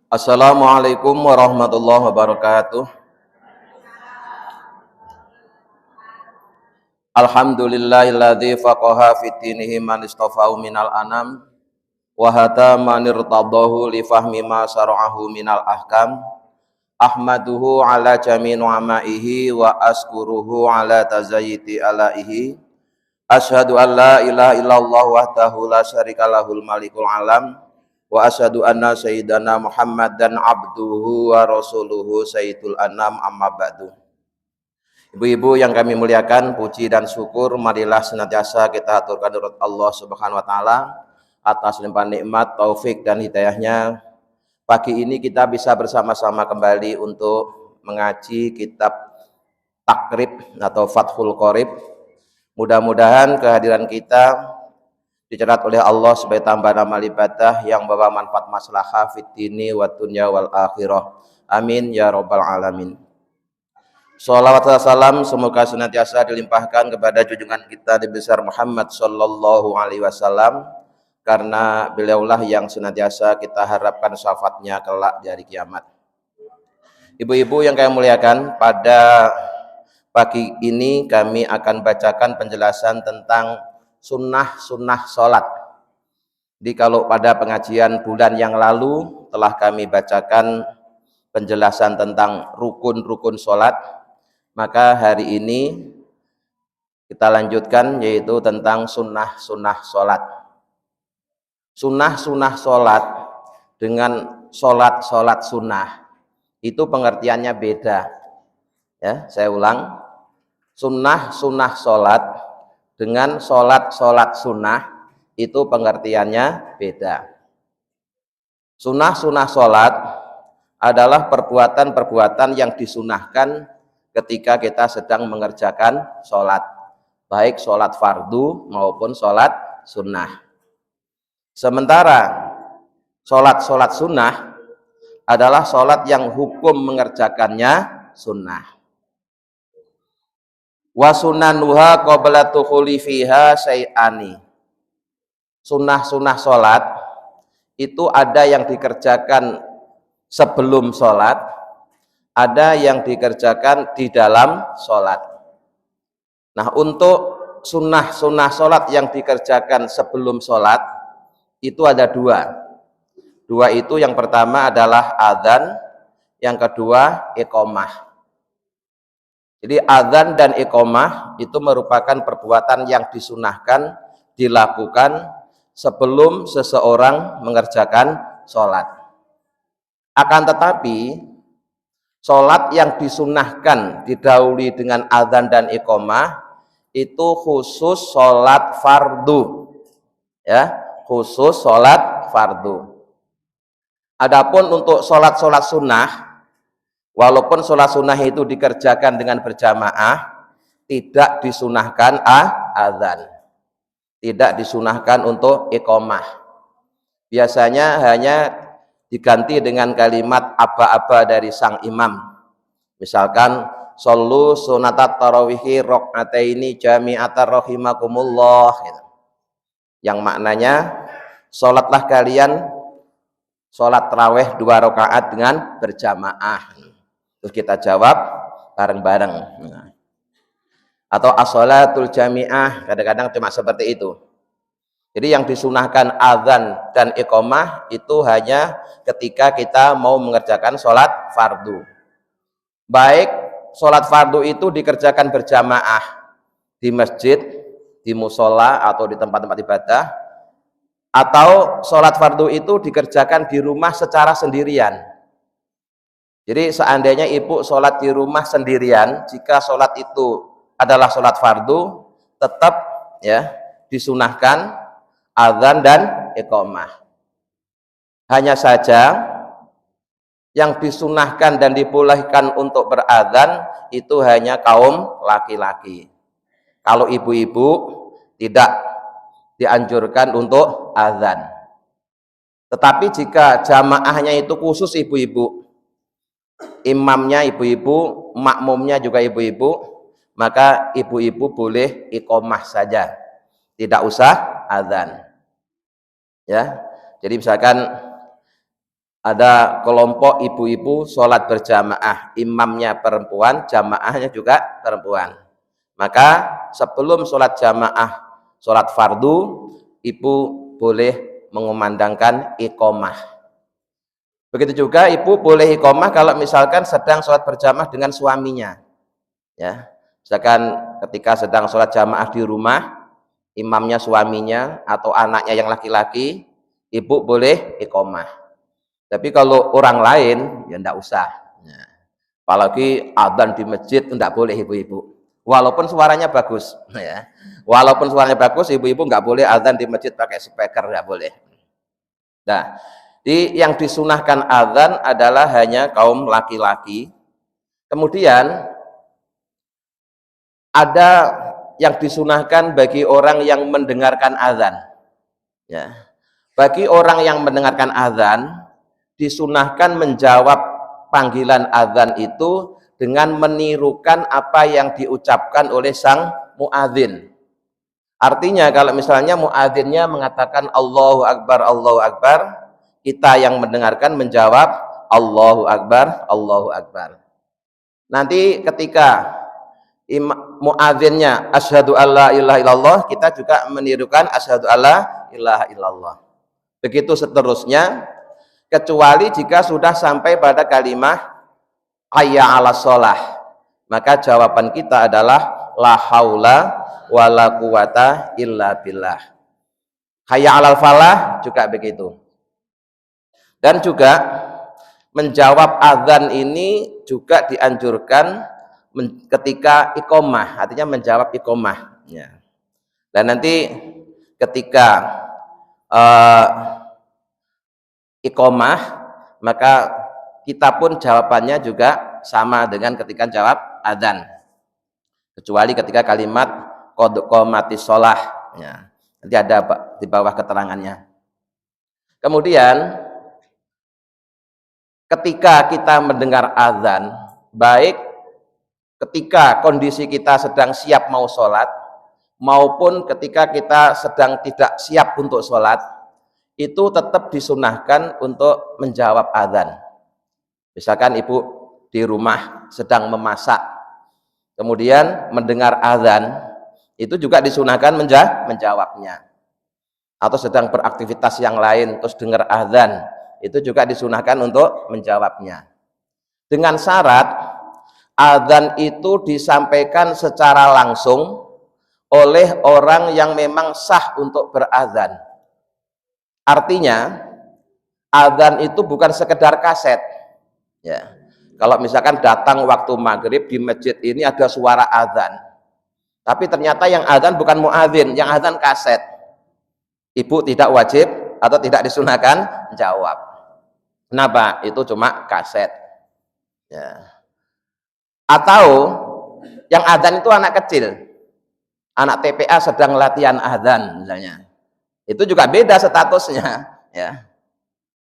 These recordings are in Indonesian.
Assalamualaikum warahmatullahi wabarakatuh. Alhamdulillahilladzi faqaha fid dinihi man istafau minal anam wa hata man irtadahu li fahmi ma syara'ahu minal ahkam. Ahmaduhu ala jami' ni'amaihi wa askuruhu ala tazayyiti alaihi. Asyhadu an la ilaha illallah wahdahu la syarika lahul malikul alam wa asyhadu anna sayyidana Muhammadan abduhu wa rasuluhu sayyidul anam amma ba'du. Ibu-ibu yang kami muliakan, puji dan syukur marilah senantiasa kita aturkan kepada Allah Subhanahu wa taala atas limpahan nikmat, taufik dan hidayahnya. Pagi ini kita bisa bersama-sama kembali untuk mengaji kitab Takrib atau Fathul Qorib. Mudah-mudahan kehadiran kita dicatat oleh Allah sebagai tambahan amal ibadah yang membawa manfaat maslahah fid dini wa dunya wal akhirah. Amin ya rabbal alamin. Shalawat dan salam semoga senantiasa dilimpahkan kepada junjungan kita Nabi besar Muhammad sallallahu alaihi wasallam, karena beliaulah yang senantiasa kita harapkan syafaatnya kelak di hari kiamat. Ibu-ibu yang kami muliakan, pada pagi ini kami akan bacakan penjelasan tentang sunnah sholat. Jadi kalau pada pengajian bulan yang lalu telah kami bacakan penjelasan tentang rukun-rukun sholat, maka hari ini kita lanjutkan yaitu tentang sunnah sholat. Sunnah sholat dengan sholat sunnah itu pengertiannya beda. Ya, saya ulang. Sunnah sholat dengan sholat sunnah itu pengertiannya beda. Sunnah sholat adalah perbuatan-perbuatan yang disunahkan ketika kita sedang mengerjakan sholat, baik sholat fardu maupun sholat sunnah. Sementara sholat sunnah adalah sholat yang hukum mengerjakannya sunnah. Wa sunnanuha qabla tukhuli fiha syai'ani. Sunnah sholat itu ada yang dikerjakan sebelum sholat, ada yang dikerjakan di dalam sholat. Nah, untuk sunnah sholat yang dikerjakan sebelum sholat itu ada dua. Dua itu, yang pertama adalah adzan, yang kedua iqamah. Jadi adzan dan iqamah itu merupakan perbuatan yang disunahkan dilakukan sebelum seseorang mengerjakan sholat. Akan tetapi sholat yang disunahkan didahului dengan adzan dan iqamah itu khusus sholat fardu, ya, khusus sholat fardu. Adapun untuk sholat sunnah, walaupun sholat sunnah itu dikerjakan dengan berjamaah, tidak disunahkan adzan, tidak disunahkan untuk iqamah. Biasanya hanya diganti dengan kalimat aba-aba dari sang imam. Misalkan shollu sunatat tarawihi raq'ataini jami'atar rahimakumullah, gitu. Yang maknanya sholatlah kalian sholat tarawih 2 rakaat dengan berjamaah. Terus kita jawab bareng-bareng. Atau as-sholatul jami'ah, kadang-kadang cuma seperti itu. Jadi yang disunahkan adzan dan iqamah itu hanya ketika kita mau mengerjakan sholat fardu. Baik sholat fardu itu dikerjakan berjamaah di masjid, di musola atau di tempat-tempat ibadah, atau sholat fardu itu dikerjakan di rumah secara sendirian. Jadi seandainya ibu sholat di rumah sendirian, jika sholat itu adalah sholat fardu, tetap ya disunahkan adzan dan iqamah. Hanya saja yang disunahkan dan dibolehkan untuk beradzan itu hanya kaum laki-laki. Kalau ibu-ibu tidak dianjurkan untuk adzan. Tetapi jika jamaahnya itu khusus ibu-ibu, imamnya ibu-ibu, makmumnya juga ibu-ibu, maka ibu-ibu boleh iqamah saja, tidak usah adzan. Ya, jadi misalkan ada kelompok ibu-ibu sholat berjamaah, imamnya perempuan, jamaahnya juga perempuan. Maka sebelum sholat jamaah, sholat fardu, ibu boleh mengumandangkan iqomah. Begitu juga ibu boleh iqomah kalau misalkan sedang sholat berjamaah dengan suaminya. Ya, misalkan ketika sedang sholat jamaah di rumah, imamnya suaminya atau anaknya yang laki-laki, ibu boleh iqomah. Tapi kalau orang lain ya enggak usah. Ya. Apalagi adzan di masjid enggak boleh ibu-ibu. Walaupun suaranya bagus, ya. Walaupun suaranya bagus, ibu-ibu enggak boleh adzan di masjid pakai speaker, enggak boleh. Nah, yang disunahkan adzan adalah hanya kaum laki-laki. Kemudian ada yang disunahkan bagi orang yang mendengarkan adzan. Ya. Bagi orang yang mendengarkan adzan disunahkan menjawab panggilan adzan itu dengan menirukan apa yang diucapkan oleh sang muadzin. Artinya kalau misalnya muadzinnya mengatakan Allahu Akbar, kita yang mendengarkan menjawab Allahu Akbar, Allahu Akbar. Nanti ketika muadzinnya asyhadu alla ilaha illallah, kita juga menirukan asyhadu alla ilaha illallah. Begitu seterusnya, kecuali jika sudah sampai pada kalimat hayya 'alas shalah, maka jawaban kita adalah la haula wala quwata illa billah. Hayya 'alal falah juga begitu. Dan juga menjawab azan ini juga dianjurkan ketika iqomah, artinya menjawab iqomah. Ya. Dan nanti ketika iqomah, maka kita pun jawabannya juga sama dengan ketika jawab adzan, kecuali ketika kalimat qad qomatis shalah. Ya, nanti ada di bawah keterangannya. Kemudian ketika kita mendengar adzan, baik ketika kondisi kita sedang siap mau sholat maupun ketika kita sedang tidak siap untuk sholat, itu tetap disunahkan untuk menjawab adzan. Misalkan ibu di rumah sedang memasak, kemudian mendengar adzan, itu juga disunahkan menjawabnya. Atau sedang beraktivitas yang lain terus dengar adzan, itu juga disunahkan untuk menjawabnya. Dengan syarat adzan itu disampaikan secara langsung oleh orang yang memang sah untuk beradzan. Artinya adzan itu bukan sekedar kaset. Ya. Kalau misalkan datang waktu maghrib di masjid ini ada suara adzan, tapi ternyata yang adzan bukan muadzin, yang adzan kaset, ibu tidak wajib atau tidak disunahkan jawab. Kenapa? Itu cuma kaset. Ya. Atau yang adzan itu anak kecil, anak TPA sedang latihan adzan misalnya, itu juga beda statusnya, ya.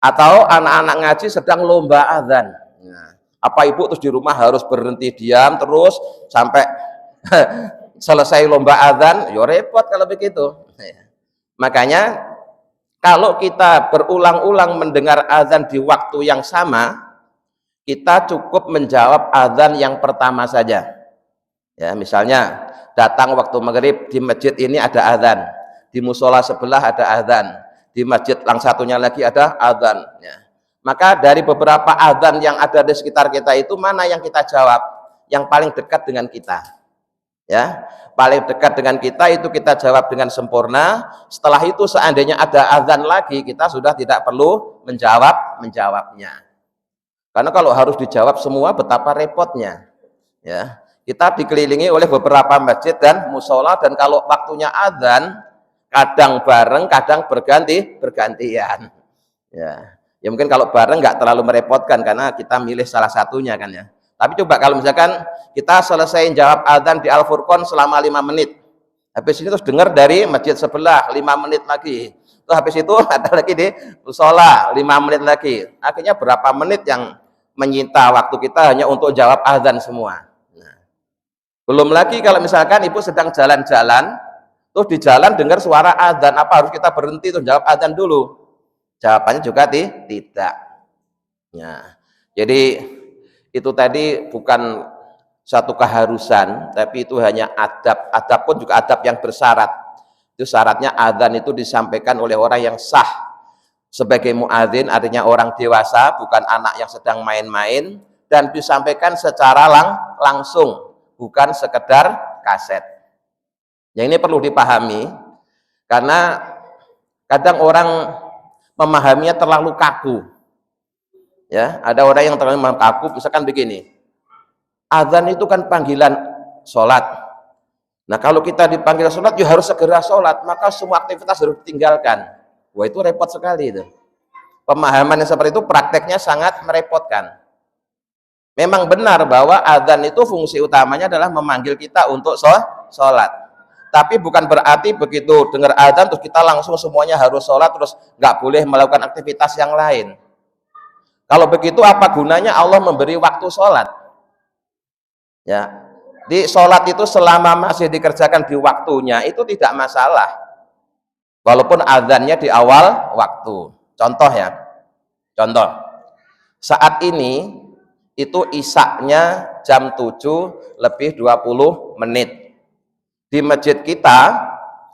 Atau anak-anak ngaji sedang lomba adzan. Nah, apa ibu terus di rumah harus berhenti diam terus sampai selesai lomba adzan? Ya repot kalau begitu. Ya. Makanya kalau kita berulang-ulang mendengar adzan di waktu yang sama, kita cukup menjawab adzan yang pertama saja. Ya, misalnya datang waktu maghrib di masjid ini ada adzan, di musola sebelah ada adzan, di masjid yang satunya lagi ada adzan. Ya. Maka dari beberapa adzan yang ada di sekitar kita itu mana yang kita jawab? Yang paling dekat dengan kita. Ya, paling dekat dengan kita itu kita jawab dengan sempurna. Setelah itu seandainya ada adzan lagi, kita sudah tidak perlu menjawabnya. Karena kalau harus dijawab semua betapa repotnya. Ya, kita dikelilingi oleh beberapa masjid dan musola, dan kalau waktunya adzan kadang bareng, kadang bergantian. Ya, ya mungkin kalau bareng nggak terlalu merepotkan karena kita milih salah satunya kan ya. Tapi coba kalau misalkan kita selesai jawab adzan di Al Furqon selama 5 menit, habis ini terus dengar dari masjid sebelah 5 menit lagi, terus habis itu ada lagi di musola 5 menit lagi, akhirnya berapa menit yang menyita waktu kita hanya untuk jawab adzan semua. Nah, belum lagi kalau misalkan ibu sedang jalan-jalan, terus di jalan dengar suara adzan, apa harus kita berhenti terus jawab adzan dulu? Jawabannya juga tidak. Ya. Jadi itu tadi bukan satu keharusan, tapi itu hanya adab. Adab pun juga adab yang bersyarat. Itu syaratnya adzan itu disampaikan oleh orang yang sah sebagai muadzin, artinya orang dewasa, bukan anak yang sedang main-main, dan disampaikan secara langsung, bukan sekedar kaset. Yang ini perlu dipahami, karena kadang orang memahaminya terlalu kaku. Ya, ada orang yang terlalu kaku, misalkan begini, adzan itu kan panggilan sholat. Nah, kalau kita dipanggil sholat, ya harus segera sholat, maka semua aktivitas harus ditinggalkan. Wah, itu repot sekali itu. Pemahaman yang seperti itu prakteknya sangat merepotkan. Memang benar bahwa adzan itu fungsi utamanya adalah memanggil kita untuk sholat. Tapi bukan berarti begitu dengar adzan terus kita langsung semuanya harus sholat, terus nggak boleh melakukan aktivitas yang lain. Kalau begitu apa gunanya Allah memberi waktu sholat? Ya, di sholat itu selama masih dikerjakan di waktunya itu tidak masalah. Walaupun adzannya di awal waktu. Contoh ya, contoh. Saat ini itu isaknya jam 7 lebih 20 menit. Di masjid kita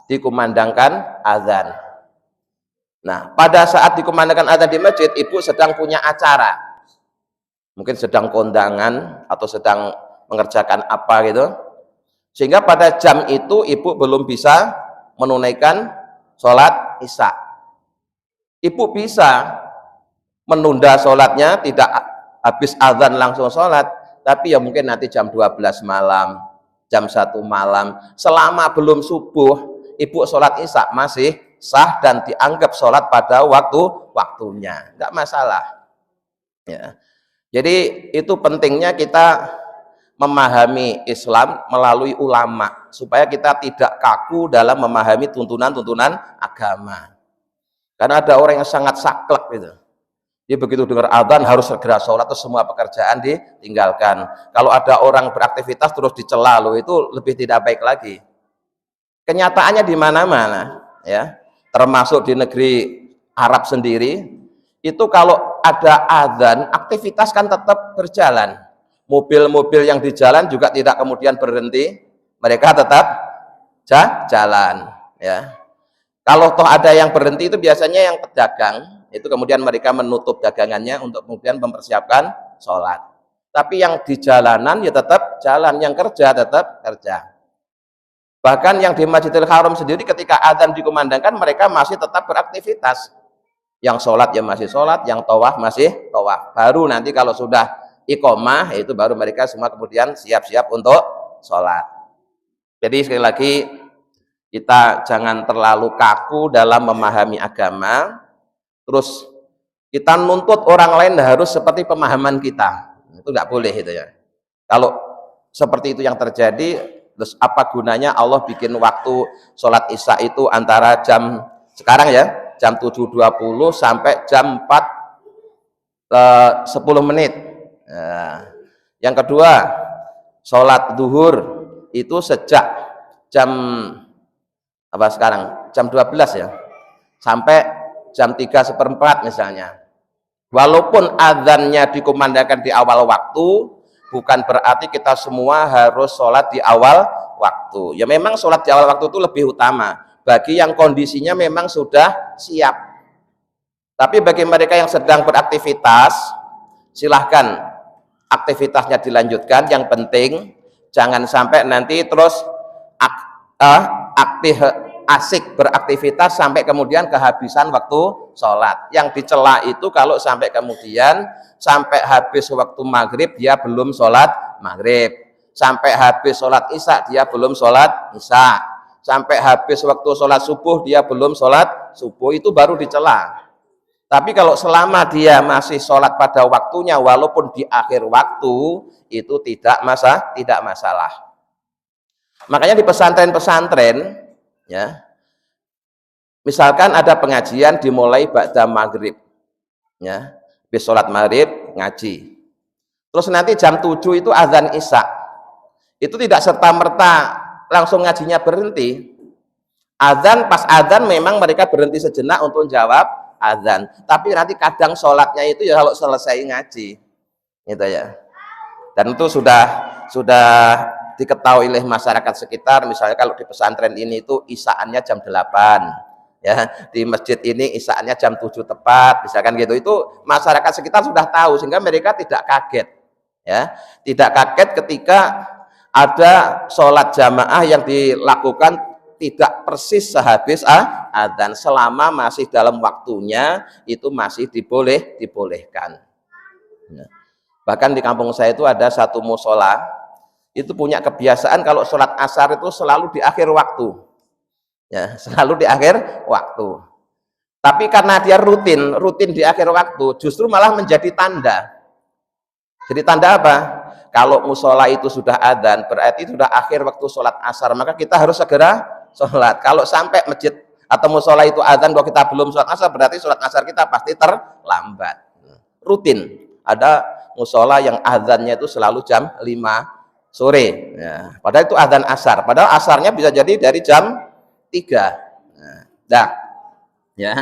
dikumandangkan adzan. Nah, pada saat dikumandangkan adzan di masjid, ibu sedang punya acara. Mungkin sedang kondangan atau sedang mengerjakan apa gitu. Sehingga pada jam itu ibu belum bisa menunaikan sholat isya. Ibu bisa menunda sholatnya, tidak habis adzan langsung sholat, tapi ya mungkin nanti jam 12 malam, jam 1 malam, selama belum subuh, ibu sholat isya masih sah dan dianggap sholat pada waktunya, enggak masalah. Ya. Jadi itu pentingnya kita memahami Islam melalui ulama, supaya kita tidak kaku dalam memahami tuntunan-tuntunan agama. Karena ada orang yang sangat saklek gitu. Dia begitu dengar adzan harus segera sholat, terus semua pekerjaan ditinggalkan. Kalau ada orang beraktivitas terus dicela, loh, itu lebih tidak baik lagi. Kenyataannya di mana-mana, ya, termasuk di negeri Arab sendiri, itu kalau ada adzan, aktivitas kan tetap berjalan. Mobil-mobil yang di jalan juga tidak kemudian berhenti, mereka tetap jalan, ya. Kalau toh ada yang berhenti itu biasanya yang pedagang, itu kemudian mereka menutup dagangannya untuk kemudian mempersiapkan sholat. Tapi yang di jalanan ya tetap jalan, yang kerja tetap kerja. Bahkan yang di Masjidil Haram sendiri ketika adzan dikumandangkan mereka masih tetap beraktivitas. Yang sholat ya masih sholat, yang tawaf masih tawaf. Baru nanti kalau sudah iqomah itu baru mereka semua kemudian siap-siap untuk sholat. Jadi sekali lagi kita jangan terlalu kaku dalam memahami agama, terus kita nuntut orang lain harus seperti pemahaman kita. Itu nggak boleh itu ya. Kalau seperti itu yang terjadi, terus apa gunanya Allah bikin waktu sholat isya itu antara jam sekarang ya, jam 7.20 sampai jam 4 10 menit. Nah, yang kedua, sholat duhur itu sejak jam apa sekarang jam 12 ya sampai jam 3:15 misalnya. Walaupun adzannya dikumandangkan di awal waktu, bukan berarti kita semua harus sholat di awal waktu. Ya memang sholat di awal waktu itu lebih utama bagi yang kondisinya memang sudah siap. Tapi bagi mereka yang sedang beraktivitas, silahkan aktivitasnya dilanjutkan. Yang penting jangan sampai nanti terus asik beraktivitas sampai kemudian kehabisan waktu sholat. Yang dicela itu kalau sampai kemudian sampai habis waktu maghrib dia belum sholat maghrib, sampai habis sholat isya dia belum sholat isya, sampai habis waktu sholat subuh dia belum sholat subuh, itu baru dicela. Tapi kalau selama dia masih sholat pada waktunya walaupun di akhir waktu, itu tidak masalah. Makanya di pesantren-pesantren, ya, misalkan ada pengajian dimulai ba'da maghrib, ya, habis sholat maghrib ngaji, terus nanti jam 7 itu azan isya, itu tidak serta-merta langsung ngajinya berhenti. Azan, pas azan memang mereka berhenti sejenak untuk jawab Azan. Tapi nanti kadang sholatnya itu ya kalau selesai ngaji, gitu ya. Dan itu sudah diketahui oleh masyarakat sekitar. Misalnya kalau di pesantren ini itu isaannya jam 8, ya, di masjid ini isaannya jam 7 tepat, misalkan gitu. Itu masyarakat sekitar sudah tahu, sehingga mereka tidak kaget, ya, tidak kaget ketika ada sholat jamaah yang dilakukan tidak persis sehabis adzan, selama masih dalam waktunya itu masih dibolehkan. Bahkan di kampung saya itu ada satu musola, itu punya kebiasaan kalau sholat asar itu selalu di akhir waktu, ya, selalu di akhir waktu. Tapi karena dia rutin di akhir waktu, justru malah menjadi tanda. Jadi tanda apa? Kalau musola itu sudah adzan, berarti sudah akhir waktu sholat asar, maka kita harus segera sholat. Kalau sampai masjid atau musola itu adzan kalau kita belum sholat asar, berarti sholat asar kita pasti terlambat. Rutin. Ada musola yang adzannya itu selalu jam 5 sore. Ya, padahal itu adzan asar. Padahal asarnya bisa jadi dari jam 3. Nah, ya.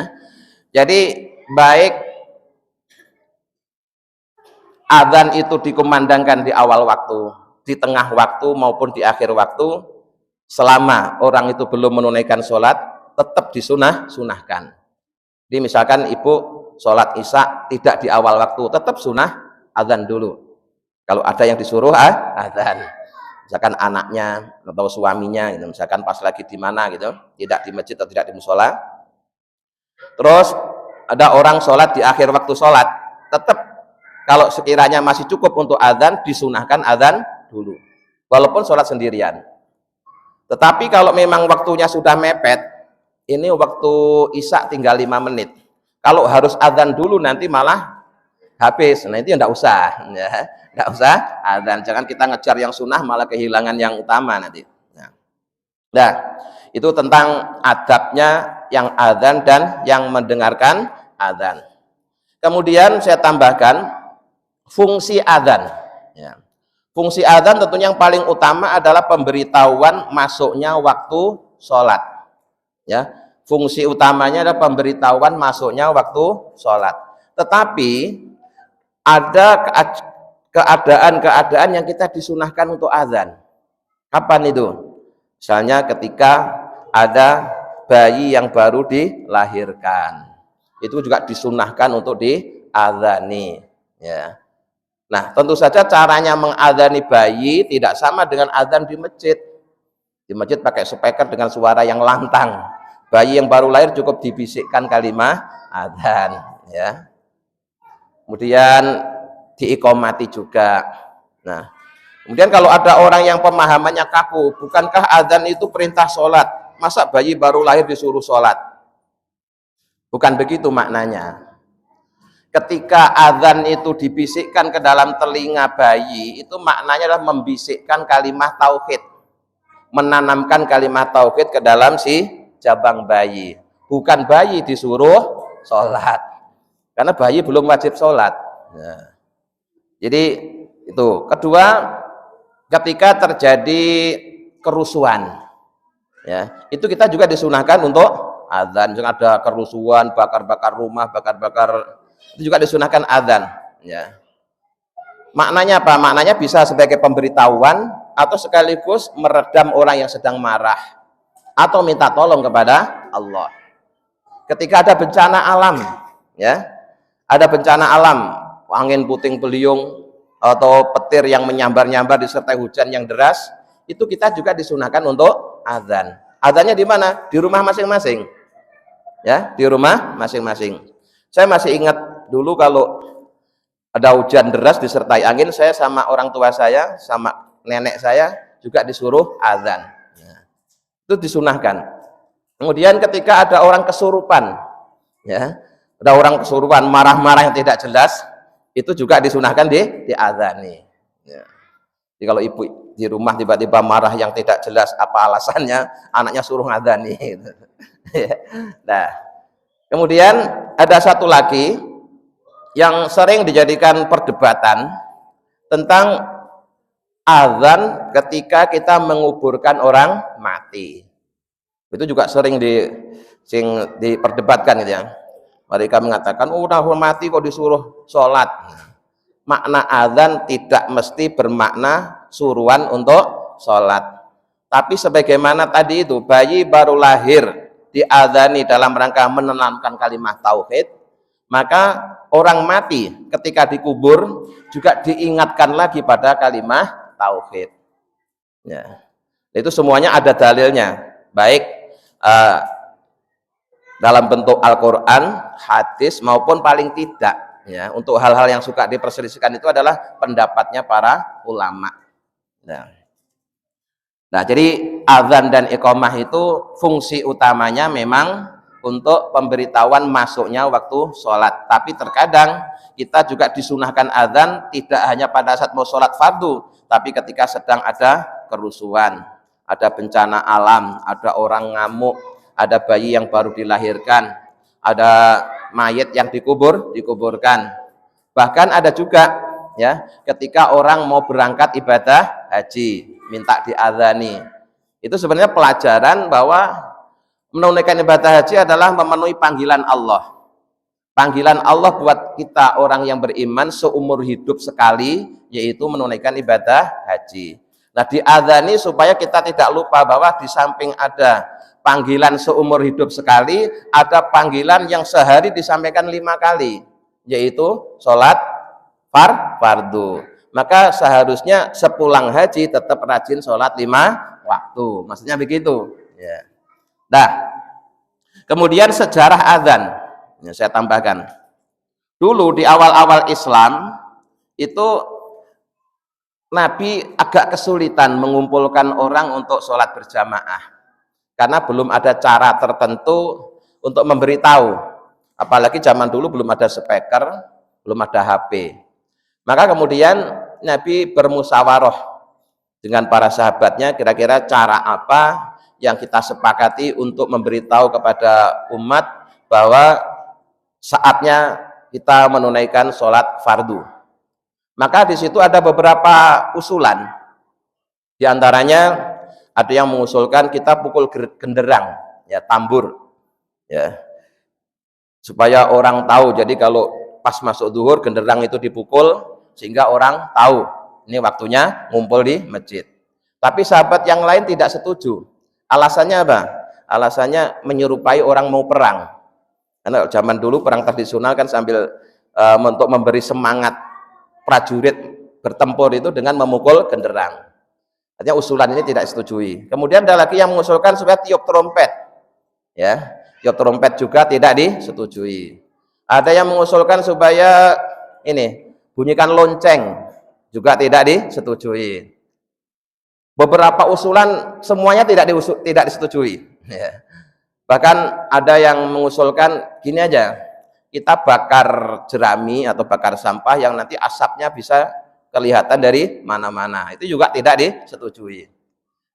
Jadi baik adzan itu dikumandangkan di awal waktu, di tengah waktu maupun di akhir waktu, selama orang itu belum menunaikan sholat, tetap sunahkan. Jadi misalkan ibu sholat isya tidak di awal waktu, tetap sunah adzan dulu. Kalau ada yang disuruh adzan, misalkan anaknya atau suaminya, gitu, misalkan pas lagi di mana gitu, tidak di masjid atau tidak di musola. Terus ada orang sholat di akhir waktu sholat, tetap kalau sekiranya masih cukup untuk adzan, disunahkan adzan dulu, walaupun sholat sendirian. Tetapi kalau memang waktunya sudah mepet, ini waktu isya tinggal 5 menit. Kalau harus adzan dulu nanti malah habis. Nah itu enggak usah, ya. Enggak usah adzan. Jangan kita ngejar yang sunnah malah kehilangan yang utama nanti. Nah, itu tentang adabnya yang adzan dan yang mendengarkan adzan. Kemudian saya tambahkan fungsi adzan. Ya. Fungsi adzan tentunya yang paling utama adalah pemberitahuan masuknya waktu sholat. Ya, fungsi utamanya adalah pemberitahuan masuknya waktu sholat. Tetapi ada keadaan-keadaan yang kita disunahkan untuk adzan. Kapan itu? Misalnya ketika ada bayi yang baru dilahirkan, itu juga disunahkan untuk diadzani. Ya. Nah, tentu saja caranya mengadzani bayi tidak sama dengan adzan di masjid. Di masjid pakai speaker dengan suara yang lantang. Bayi yang baru lahir cukup dibisikkan kalimat adzan, ya. Kemudian diiqomati juga. Nah, kemudian kalau ada orang yang pemahamannya kaku, bukankah adzan itu perintah sholat? Masa bayi baru lahir disuruh sholat? Bukan begitu maknanya. Ketika adzan itu dibisikkan ke dalam telinga bayi, itu maknanya adalah membisikkan kalimat tauhid, menanamkan kalimat tauhid ke dalam si jabang bayi. Bukan bayi disuruh sholat, karena bayi belum wajib sholat. Nah, jadi itu. Kedua, ketika terjadi kerusuhan, ya, itu kita juga disunahkan untuk adzan. Jangan ada kerusuhan, bakar-bakar rumah, bakar-bakar, itu juga disunahkan adzan. Ya. Maknanya apa? Maknanya bisa sebagai pemberitahuan atau sekaligus meredam orang yang sedang marah atau minta tolong kepada Allah. Ketika ada bencana alam, ya, ada bencana alam, angin puting beliung atau petir yang menyambar-nyambar disertai hujan yang deras, itu kita juga disunahkan untuk adzan. Adzannya di mana? Di rumah masing-masing. Ya, di rumah masing-masing. Saya masih ingat dulu kalau ada hujan deras disertai angin, saya sama orang tua saya, sama nenek saya juga disuruh adzan. Nah, itu disunahkan. Kemudian ketika ada orang kesurupan, ya, ada orang kesurupan marah-marah yang tidak jelas, itu juga disunahkan diadzani. Ya. Jadi kalau ibu di rumah tiba-tiba marah yang tidak jelas apa alasannya, anaknya suruh ngadzani. Nah, kemudian ada satu lagi yang sering dijadikan perdebatan tentang azan ketika kita menguburkan orang mati. Itu juga sering diperdebatkan gitu ya. Mereka mengatakan, oh, udah mati kok disuruh sholat. Makna adzan tidak mesti bermakna suruhan untuk sholat. Tapi sebagaimana tadi itu, bayi baru lahir diadzani dalam rangka menanamkan kalimat tauhid, maka orang mati ketika dikubur juga diingatkan lagi pada kalimat tauhid. Ya. Itu semuanya ada dalilnya, baik dalam bentuk Al-Quran, hadis, maupun paling tidak ya, untuk hal-hal yang suka diperselisihkan itu adalah pendapatnya para ulama. Nah, jadi azan dan iqamah itu fungsi utamanya memang untuk pemberitahuan masuknya waktu sholat. Tapi terkadang kita juga disunahkan azan tidak hanya pada saat mau sholat fardu, tapi ketika sedang ada kerusuhan, ada bencana alam, ada orang ngamuk, ada bayi yang baru dilahirkan, ada mayit yang dikuburkan. Bahkan ada juga ya, ketika orang mau berangkat ibadah haji, minta diadzani. Itu sebenarnya pelajaran bahwa menunaikan ibadah haji adalah memenuhi panggilan Allah. Panggilan Allah buat kita orang yang beriman seumur hidup sekali, yaitu menunaikan ibadah haji. Nah, diadzani supaya kita tidak lupa bahwa di samping ada panggilan seumur hidup sekali, ada panggilan yang sehari disampaikan 5 kali, yaitu sholat fardu. Maka seharusnya sepulang haji tetap rajin sholat 5 waktu. Maksudnya begitu. Ya. Nah, kemudian sejarah azan, ya, saya tambahkan. Dulu di awal-awal Islam itu Nabi agak kesulitan mengumpulkan orang untuk sholat berjamaah. Karena belum ada cara tertentu untuk memberitahu. Apalagi zaman dulu belum ada speaker, belum ada HP. Maka kemudian Nabi bermusyawarah dengan para sahabatnya, kira-kira cara apa yang kita sepakati untuk memberitahu kepada umat bahwa saatnya kita menunaikan sholat fardu. Maka di situ ada beberapa usulan. Di antaranya ada yang mengusulkan kita pukul genderang, ya, tambur, ya, supaya orang tahu. Jadi kalau pas masuk zuhur genderang itu dipukul sehingga orang tahu ini waktunya ngumpul di masjid. Tapi sahabat yang lain tidak setuju. Alasannya apa? Alasannya menyerupai orang mau perang. Karena zaman dulu perang tradisional kan sambil untuk memberi semangat prajurit bertempur itu dengan memukul genderang. Artinya usulan ini tidak disetujui. Kemudian ada lagi yang mengusulkan supaya tiup trompet. Ya, tiup trompet juga tidak disetujui. Ada yang mengusulkan supaya ini bunyikan lonceng, juga tidak disetujui. Beberapa usulan semuanya tidak disetujui. Ya. Bahkan ada yang mengusulkan gini aja, kita bakar jerami atau bakar sampah yang nanti asapnya bisa kelihatan dari mana-mana. Itu juga tidak disetujui.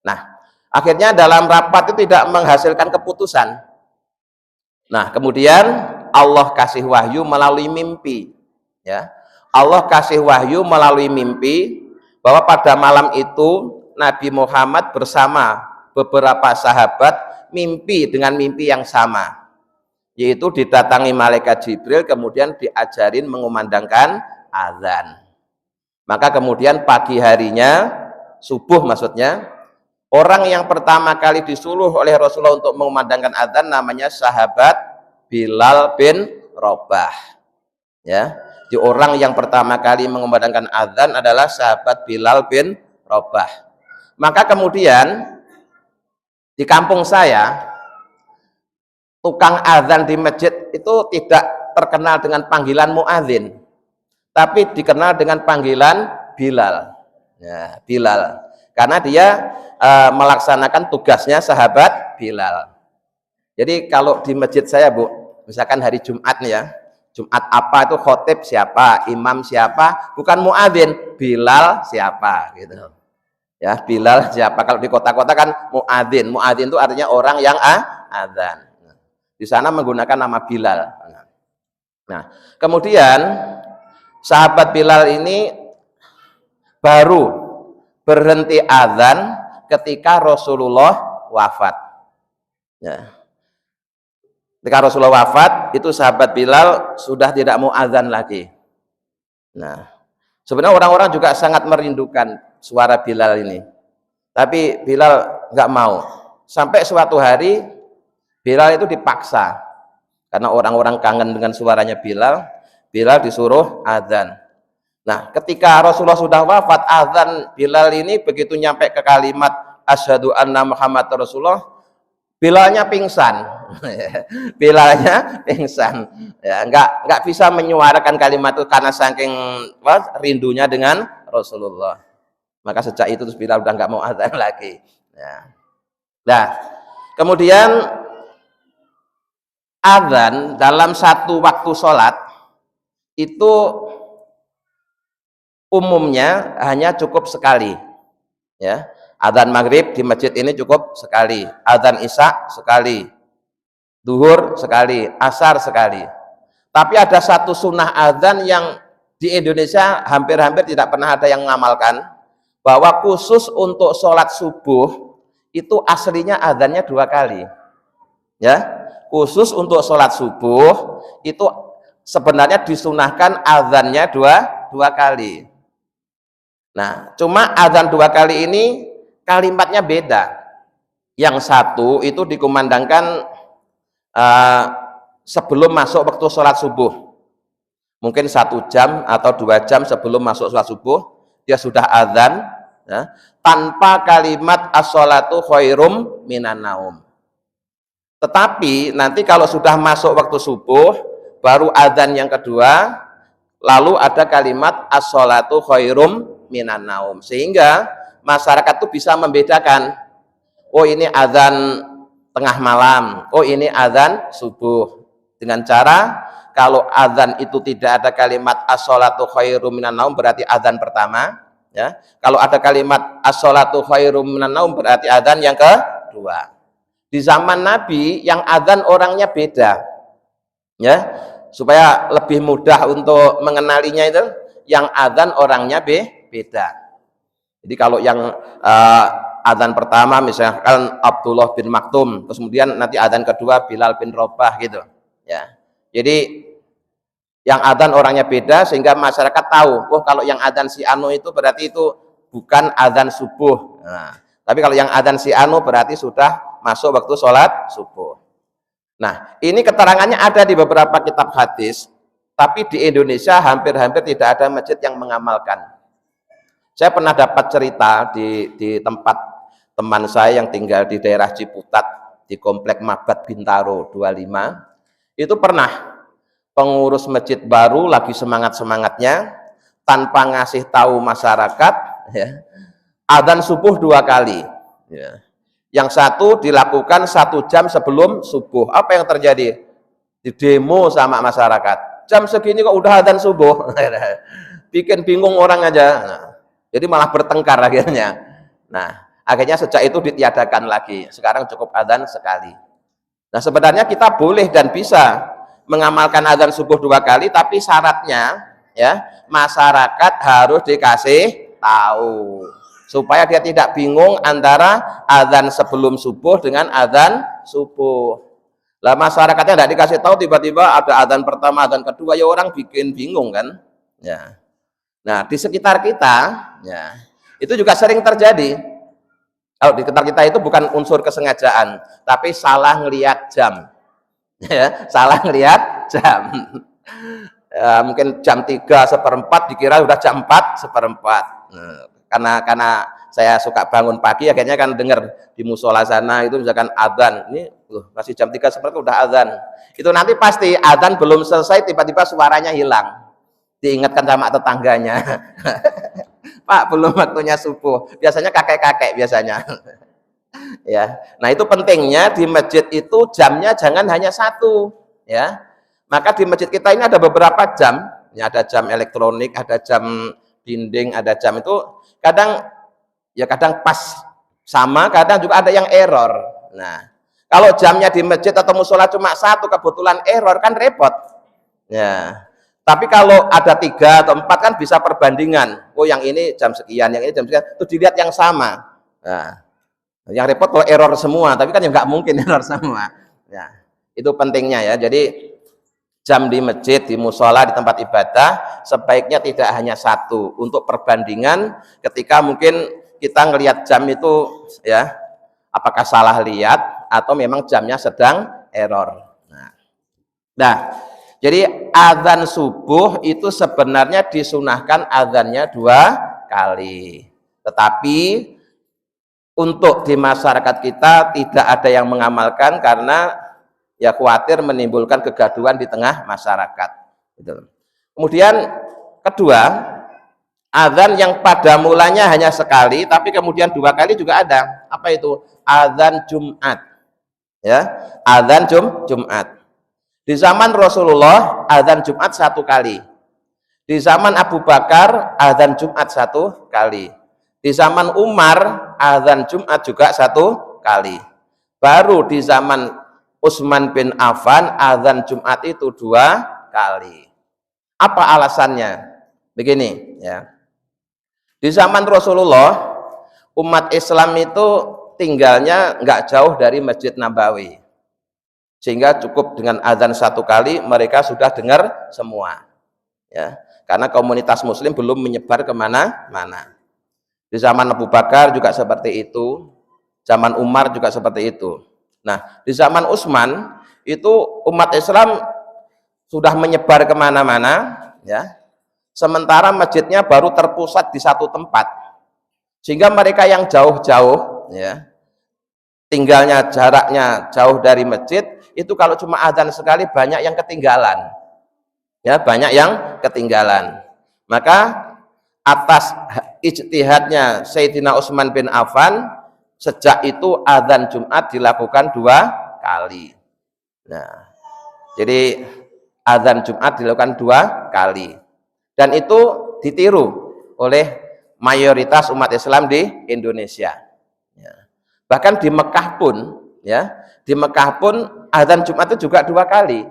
Nah, akhirnya dalam rapat itu tidak menghasilkan keputusan. Nah, kemudian Allah kasih wahyu melalui mimpi. Ya, Allah kasih wahyu melalui mimpi bahwa pada malam itu Nabi Muhammad bersama beberapa sahabat mimpi dengan mimpi yang sama, yaitu didatangi malaikat Jibril kemudian diajarin mengumandangkan azan. Maka kemudian pagi harinya, subuh maksudnya, orang yang pertama kali disuruh oleh Rasulullah untuk mengumandangkan azan namanya sahabat Bilal bin Rabah. Ya, di orang yang pertama kali mengumandangkan azan adalah sahabat Bilal bin Rabah. Maka kemudian di kampung saya tukang azan di masjid itu tidak terkenal dengan panggilan muadzin, tapi dikenal dengan panggilan Bilal. Ya, Bilal. Karena dia melaksanakan tugasnya sahabat Bilal. Jadi kalau di masjid saya, Bu, misalkan hari Jumat nih ya, Jumat apa itu khotib siapa, imam siapa, bukan muadzin, Bilal siapa gitu. Ya, Bilal siapa. Kalau di kota-kota kan muadzin. Muadzin itu artinya orang yang azan. Di sana menggunakan nama Bilal. Nah, kemudian sahabat Bilal ini baru berhenti azan ketika Rasulullah wafat. Ya. Ketika Rasulullah wafat, itu sahabat Bilal sudah tidak mau azan lagi. Nah, sebenarnya orang-orang juga sangat merindukan suara Bilal ini. Tapi Bilal nggak mau. Sampai suatu hari Bilal itu dipaksa. Karena orang-orang kangen dengan suaranya Bilal, Bilal disuruh azan. Nah, ketika Rasulullah sudah wafat, azan Bilal ini begitu nyampe ke kalimat asyhadu anna Muhammad Rasulullah, Bilalnya pingsan. Bilalnya pingsan. Ya, nggak bisa menyuarakan kalimat itu karena saking rindunya dengan Rasulullah. Maka sejak itu terus Bilal udah nggak mau azan lagi. Ya. Nah, kemudian azan dalam satu waktu sholat itu umumnya hanya cukup sekali. Ya, azan maghrib di masjid ini cukup sekali, azan isya sekali, duhur sekali, asar sekali. Tapi ada satu sunnah azan yang di Indonesia hampir-hampir tidak pernah ada yang mengamalkan, bahwa khusus untuk sholat subuh itu aslinya azannya 2 kali. Ya, khusus untuk sholat subuh itu sebenarnya disunahkan azannya dua kali. Nah, cuma azan 2 kali ini kalimatnya beda. Yang satu itu dikumandangkan sebelum masuk waktu sholat subuh. Mungkin 1 jam atau 2 jam sebelum masuk sholat subuh dia sudah azan, ya, tanpa kalimat as-sholatu khairum minan naum. Tetapi nanti kalau sudah masuk waktu subuh baru azan yang kedua, lalu ada kalimat as-sholatu khairum minan naum, sehingga masyarakat itu bisa membedakan, oh ini azan tengah malam, oh ini azan subuh. Dengan cara kalau azan itu tidak ada kalimat as-sholatu khairum minan naum berarti azan pertama, ya. Kalau ada kalimat as-sholatu khairum minan naum berarti azan yang kedua. Di zaman Nabi yang azan orangnya beda, ya, supaya lebih mudah untuk mengenalinya itu yang azan orangnya beda. Jadi kalau yang azan pertama misalkan Abdullah bin Maktum, terus kemudian nanti azan kedua Bilal bin Rabah gitu, ya. Jadi yang azan orangnya beda sehingga masyarakat tahu, oh kalau yang azan si anu itu berarti itu bukan azan subuh. Nah, tapi kalau yang azan si anu berarti sudah masuk waktu sholat subuh. Nah, ini keterangannya ada di beberapa kitab hadis, tapi di Indonesia hampir-hampir tidak ada masjid yang mengamalkan. Saya pernah dapat cerita di tempat teman saya yang tinggal di daerah Ciputat, di Komplek Mabat Bintaro 25. Itu pernah pengurus masjid baru lagi semangat-semangatnya tanpa ngasih tahu masyarakat, ya, adzan subuh 2 kali, ya. Yang satu dilakukan 1 jam sebelum subuh. Apa yang terjadi? Di demo sama masyarakat, jam segini kok udah adzan subuh. Bikin bingung orang aja. Nah, jadi malah bertengkar akhirnya. Nah, akhirnya sejak itu ditiadakan lagi. Sekarang cukup adzan sekali. Nah, sebenarnya kita boleh dan bisa mengamalkan adzan subuh 2 kali, tapi syaratnya, ya, masyarakat harus dikasih tahu supaya dia tidak bingung antara adzan sebelum subuh dengan adzan subuh. Lah masyarakatnya tidak dikasih tahu, tiba-tiba ada adzan pertama, adzan kedua, ya orang bikin bingung kan, ya. Nah, di sekitar kita, ya, itu juga sering terjadi. Kalau di sekitar kita itu bukan unsur kesengajaan, tapi salah ngelihat jam. Ya, salah ngelihat jam. Ya, mungkin jam 3:04 dikira udah jam 4:04. Nah, karena saya suka bangun pagi, akhirnya kan dengar di musola sana itu misalkan adzan, ini masih jam 3:04 udah adzan. Itu nanti pasti adzan belum selesai tiba-tiba suaranya hilang. Diingatkan sama tetangganya. Pak, belum waktunya subuh. Biasanya kakek-kakek biasanya. Ya. Nah, itu pentingnya di masjid itu jamnya jangan hanya 1, ya. Maka di masjid kita ini ada beberapa jam, ya, ada jam elektronik, ada jam dinding, ada jam itu kadang pas sama, kadang juga ada yang error. Nah, kalau jamnya di masjid atau musola cuma 1 kebetulan error kan repot. Ya. Tapi kalau ada 3 atau 4 kan bisa perbandingan. Oh, yang ini jam sekian, yang ini jam sekian, itu dilihat yang sama. Nah, yang repot kalau error semua, tapi kan ya nggak mungkin error semua. Ya. Itu pentingnya ya. Jadi jam di masjid, di musola, di tempat ibadah sebaiknya tidak hanya satu. Untuk perbandingan ketika mungkin kita ngelihat jam itu ya, apakah salah lihat atau memang jamnya sedang error. Nah, jadi azan subuh itu sebenarnya disunahkan azannya 2 kali. Tetapi untuk di masyarakat kita tidak ada yang mengamalkan karena ya khawatir menimbulkan kegaduhan di tengah masyarakat. Gitu. Kemudian kedua, azan yang pada mulanya hanya sekali, tapi kemudian 2 kali juga ada. Apa itu? Azan Jumat. Ya, azan Jumat. Di zaman Rasulullah azan Jumat 1 kali. Di zaman Abu Bakar azan Jumat 1 kali. Di zaman Umar azan Jumat juga 1 kali. Baru di zaman Utsman bin Affan azan Jumat itu 2 kali. Apa alasannya? Begini ya. Di zaman Rasulullah umat Islam itu tinggalnya nggak jauh dari Masjid Nabawi. Sehingga cukup dengan azan 1 kali mereka sudah dengar semua. Ya, karena komunitas Muslim belum menyebar kemana-mana. Di zaman Abu Bakar juga seperti itu, zaman Umar juga seperti itu. Nah, di zaman Utsman itu umat Islam sudah menyebar kemana-mana, ya. Sementara masjidnya baru terpusat di satu tempat, sehingga mereka yang jauh-jauh, ya, tinggalnya jaraknya jauh dari masjid, itu kalau cuma azan sekali banyak yang ketinggalan, ya, banyak yang ketinggalan. Maka atas ijtihadnya Sayyidina Utsman bin Affan, sejak itu azan Jumat dilakukan 2 kali. Nah, jadi azan Jumat dilakukan 2 kali, dan itu ditiru oleh mayoritas umat Islam di Indonesia. Ya. Bahkan di Mekah pun, ya, di Mekah pun azan Jumat itu juga 2 kali.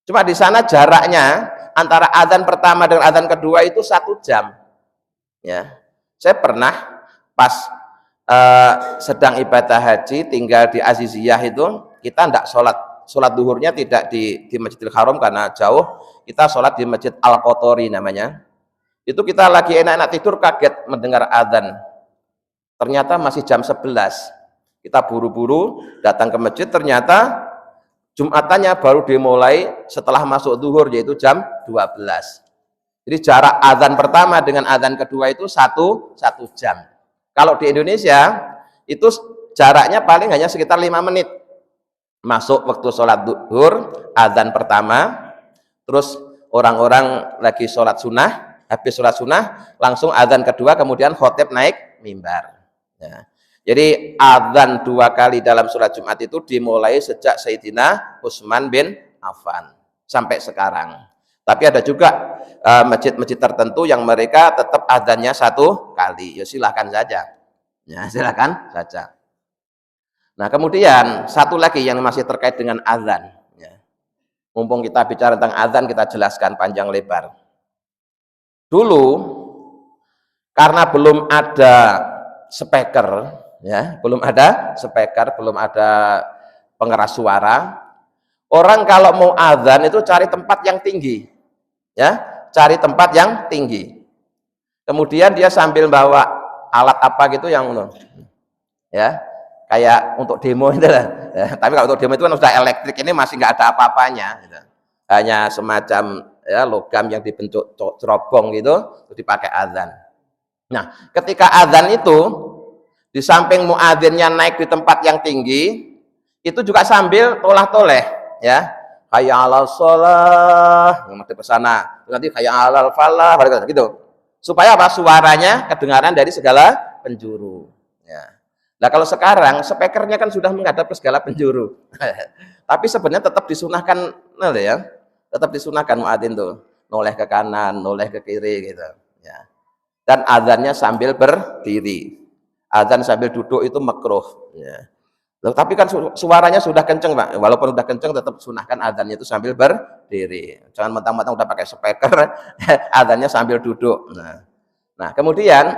Cuma di sana jaraknya antara azan pertama dengan azan kedua itu 1 jam. Ya, saya pernah pas sedang ibadah haji tinggal di Aziziyah itu, kita tidak sholat duhurnya tidak di Masjidil Haram karena jauh, kita sholat di Masjid Al-Qotori namanya. Itu kita lagi enak-enak tidur kaget mendengar azan. Ternyata masih jam 11. Kita buru-buru datang ke masjid, ternyata Jumatannya baru dimulai setelah masuk duhur, yaitu jam 12. Jadi jarak azan pertama dengan azan kedua itu satu jam. Kalau di Indonesia itu jaraknya paling hanya sekitar 5 menit. Masuk waktu sholat duhur, azan pertama, terus orang-orang lagi sholat sunnah, habis sholat sunnah langsung azan kedua, kemudian khotib naik mimbar. Ya. Jadi azan 2 kali dalam sholat Jumat itu dimulai sejak Sayyidina Utsman bin Affan sampai sekarang. Tapi ada juga masjid-masjid tertentu yang mereka tetap azannya 1 kali. Ya silahkan saja. Ya silahkan saja. Nah kemudian satu lagi yang masih terkait dengan azan. Ya. Mumpung kita bicara tentang azan, kita jelaskan panjang lebar. Dulu karena belum ada speaker, ya, belum ada speaker, belum ada pengeras suara. Orang kalau mau azan itu cari tempat yang tinggi, ya, cari tempat yang tinggi. Kemudian dia sambil bawa alat apa gitu yang, ya, kayak untuk demo itu lah. Ya, tapi kalau untuk demo itu kan sudah elektrik, ini masih nggak ada apa-apanya. Gitu. Hanya semacam ya logam yang dibentuk cerobong gitu, dipakai azan. Nah, ketika azan itu di samping muadzinnya naik di tempat yang tinggi, itu juga sambil tolah-toleh, ya. Hayya 'alas shalah, ngadep ke sana. Nanti hayya 'alal falah, gitu. Supaya apa? Suaranya kedengaran dari segala penjuru, ya. Nah, kalau sekarang speakernya kan sudah menghadap ke segala penjuru. Tapi sebenarnya tetap disunahkan, ya. Tetap disunahkan muadzin tuh, noleh ke kanan, noleh ke kiri gitu, ya. Dan azannya sambil berdiri. Azan sambil duduk itu makruh, ya. Loh, tapi kan suaranya sudah kenceng, Pak. Walaupun sudah kenceng tetap sunahkan azannya itu sambil berdiri. Jangan mentang-mentang udah pakai speaker, azannya sambil duduk. Nah kemudian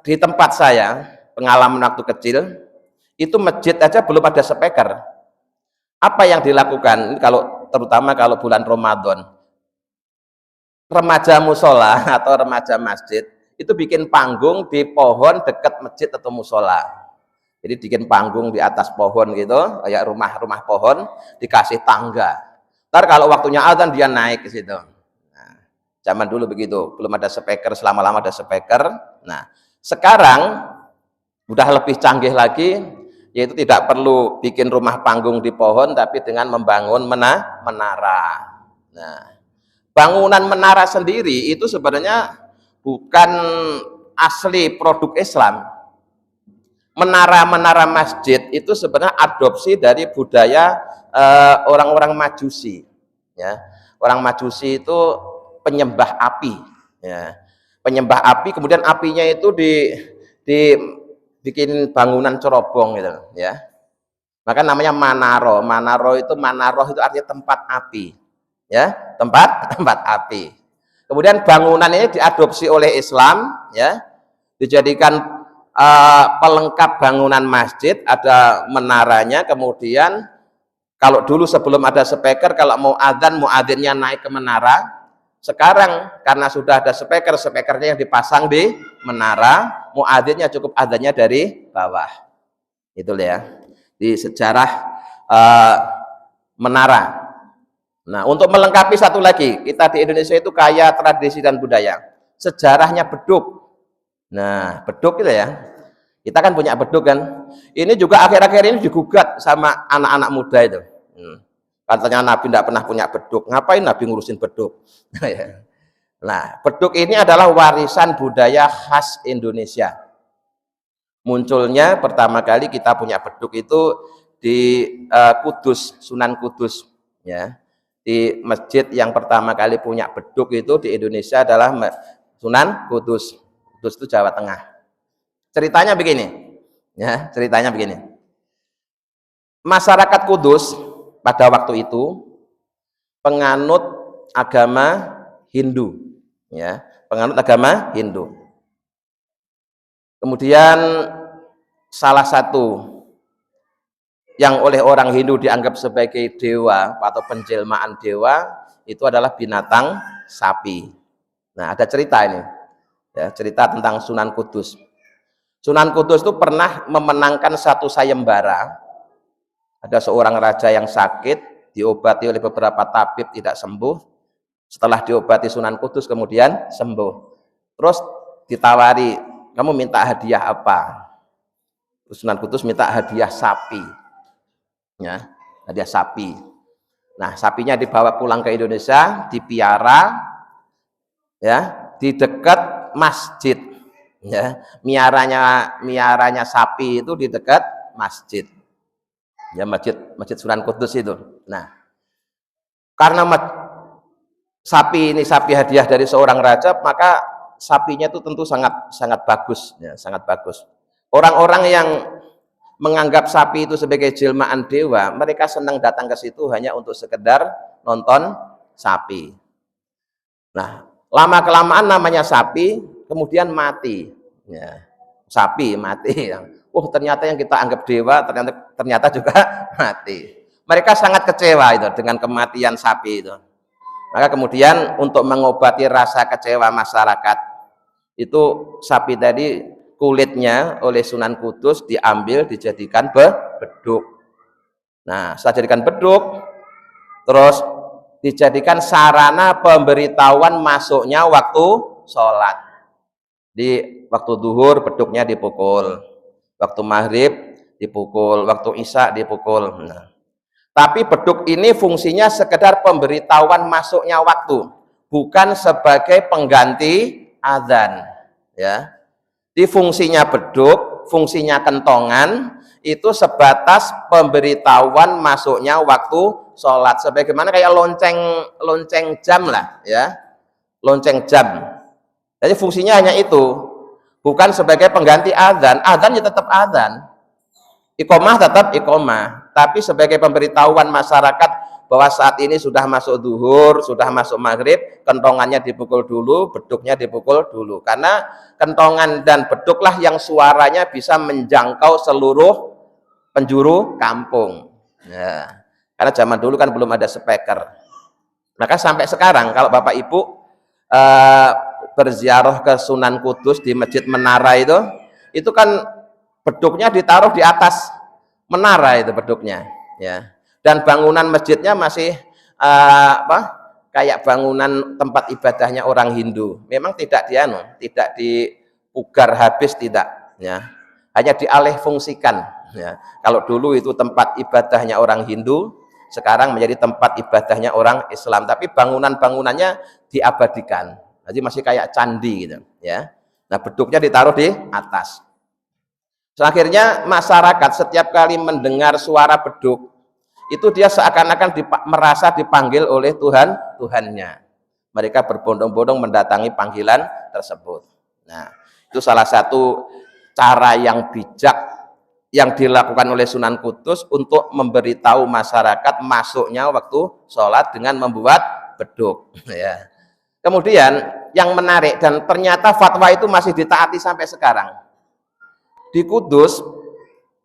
di tempat saya, pengalaman waktu kecil, itu masjid aja belum ada speaker. Apa yang dilakukan? Ini terutama kalau bulan Ramadan, remaja musola atau remaja masjid itu bikin panggung di pohon dekat masjid atau musola. Jadi bikin panggung di atas pohon gitu, kayak rumah-rumah pohon, dikasih tangga. Ntar kalau waktunya azan dia naik ke situ. Nah, zaman dulu begitu, belum ada speaker, selama-lama ada speaker. Nah, sekarang udah lebih canggih lagi, yaitu tidak perlu bikin rumah panggung di pohon, tapi dengan membangun menara. Nah, bangunan menara sendiri itu sebenarnya bukan asli produk Islam. Menara-menara masjid itu sebenarnya adopsi dari budaya orang-orang Majusi. Ya, orang Majusi itu penyembah api. Ya, penyembah api, kemudian apinya itu dibikin bangunan cerobong gitu. Ya, maka namanya manaro. Manaro itu artinya tempat api. Ya, tempat api. Kemudian bangunan ini diadopsi oleh Islam. Ya, dijadikan pelengkap bangunan masjid, ada menaranya. Kemudian kalau dulu sebelum ada speaker, kalau mau adzan, muadzinnya naik ke menara. Sekarang karena sudah ada speaker, speakernya yang dipasang di menara, muadzinnya cukup adzannya dari bawah. Itulah ya di sejarah menara. Nah, untuk melengkapi satu lagi, kita di Indonesia itu kaya tradisi dan budaya. Sejarahnya beduk. Nah, beduk itu ya, kita kan punya beduk kan. Ini juga akhir-akhir ini digugat sama anak-anak muda itu. Katanya Nabi tidak pernah punya beduk. Ngapain Nabi ngurusin beduk? Nah, beduk ini adalah warisan budaya khas Indonesia. Munculnya pertama kali kita punya beduk itu di Kudus, Sunan Kudus. Ya, di masjid yang pertama kali punya beduk itu di Indonesia adalah Sunan Kudus. Kudus itu Jawa Tengah. Ceritanya begini, ya, ceritanya begini. Masyarakat Kudus pada waktu itu penganut agama Hindu, ya, penganut agama Hindu. Kemudian salah satu yang oleh orang Hindu dianggap sebagai dewa atau penjelmaan dewa itu adalah binatang sapi. Nah, ada cerita ini. Ya, cerita tentang Sunan Kudus. Sunan Kudus itu pernah memenangkan satu sayembara. Ada seorang raja yang sakit, diobati oleh beberapa tabib tidak sembuh. Setelah diobati Sunan Kudus kemudian sembuh. Terus ditawari, kamu minta hadiah apa? Sunan Kudus minta hadiah sapi. Ya, hadiah sapi. Nah, sapinya dibawa pulang ke Indonesia, dipiara, ya, di dekat masjid. Ya, miaranya sapi itu di dekat masjid. Ya, masjid Sunan Kudus itu. Nah, karena sapi ini sapi hadiah dari seorang raja, maka sapinya itu tentu sangat bagus, ya, sangat bagus. Orang-orang yang menganggap sapi itu sebagai jelmaan dewa, mereka senang datang ke situ hanya untuk sekedar nonton sapi. Nah, lama-kelamaan namanya sapi, kemudian mati. Ya, sapi mati. Ternyata yang kita anggap dewa, ternyata juga mati. Mereka sangat kecewa itu dengan kematian sapi itu. Maka kemudian untuk mengobati rasa kecewa masyarakat, itu sapi tadi kulitnya oleh Sunan Kudus diambil dijadikan beduk. Nah, setelah jadikan beduk, terus dijadikan sarana pemberitahuan masuknya waktu sholat. Di waktu duhur beduknya dipukul, waktu maghrib dipukul, waktu isya dipukul. Nah, tapi beduk ini fungsinya sekedar pemberitahuan masuknya waktu, bukan sebagai pengganti azan. Ya, di fungsinya beduk, fungsinya kentongan itu sebatas pemberitahuan masuknya waktu sholat, sebagaimana kayak lonceng jam lah, ya, lonceng jam. Jadi fungsinya hanya itu, bukan sebagai pengganti azan. Azan ya tetap azan, iqomah tetap iqomah, tapi sebagai pemberitahuan masyarakat bahwa saat ini sudah masuk duhur, sudah masuk maghrib, kentongannya dipukul dulu, beduknya dipukul dulu. Karena kentongan dan beduklah yang suaranya bisa menjangkau seluruh penjuru kampung. Ya. Karena zaman dulu kan belum ada speaker. Maka sampai sekarang kalau Bapak Ibu berziarah ke Sunan Kudus di Masjid Menara itu kan beduknya ditaruh di atas menara itu beduknya, ya. Dan bangunan masjidnya masih kayak bangunan tempat ibadahnya orang Hindu. Memang tidak dipugar habis, tidak, ya. Hanya dialih fungsikan, ya. Kalau dulu itu tempat ibadahnya orang Hindu, sekarang menjadi tempat ibadahnya orang Islam, tapi bangunan-bangunannya diabadikan. Jadi masih kayak candi gitu, ya. Nah, beduknya ditaruh di atas. So, akhirnya masyarakat setiap kali mendengar suara beduk itu dia seakan-akan merasa dipanggil oleh Tuhannya. Mereka berbondong-bondong mendatangi panggilan tersebut. Nah, itu salah satu cara yang bijak yang dilakukan oleh Sunan Kudus untuk memberitahu masyarakat masuknya waktu sholat dengan membuat beduk, ya. Kemudian yang menarik, dan ternyata fatwa itu masih ditaati sampai sekarang. Di Kudus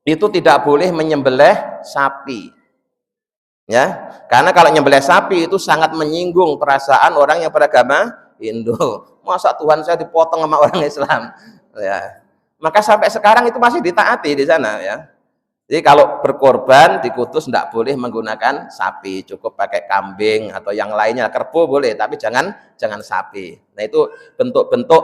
itu tidak boleh menyembelih sapi, ya, karena kalau menyembelih sapi itu sangat menyinggung perasaan orang yang beragama Hindu. Masa Tuhan saya dipotong sama orang Islam, ya. Maka sampai sekarang itu masih ditaati di sana, ya. Jadi kalau berkorban di Kudus tidak boleh menggunakan sapi, cukup pakai kambing atau yang lainnya, kerbau boleh, tapi jangan sapi. Nah, itu bentuk-bentuk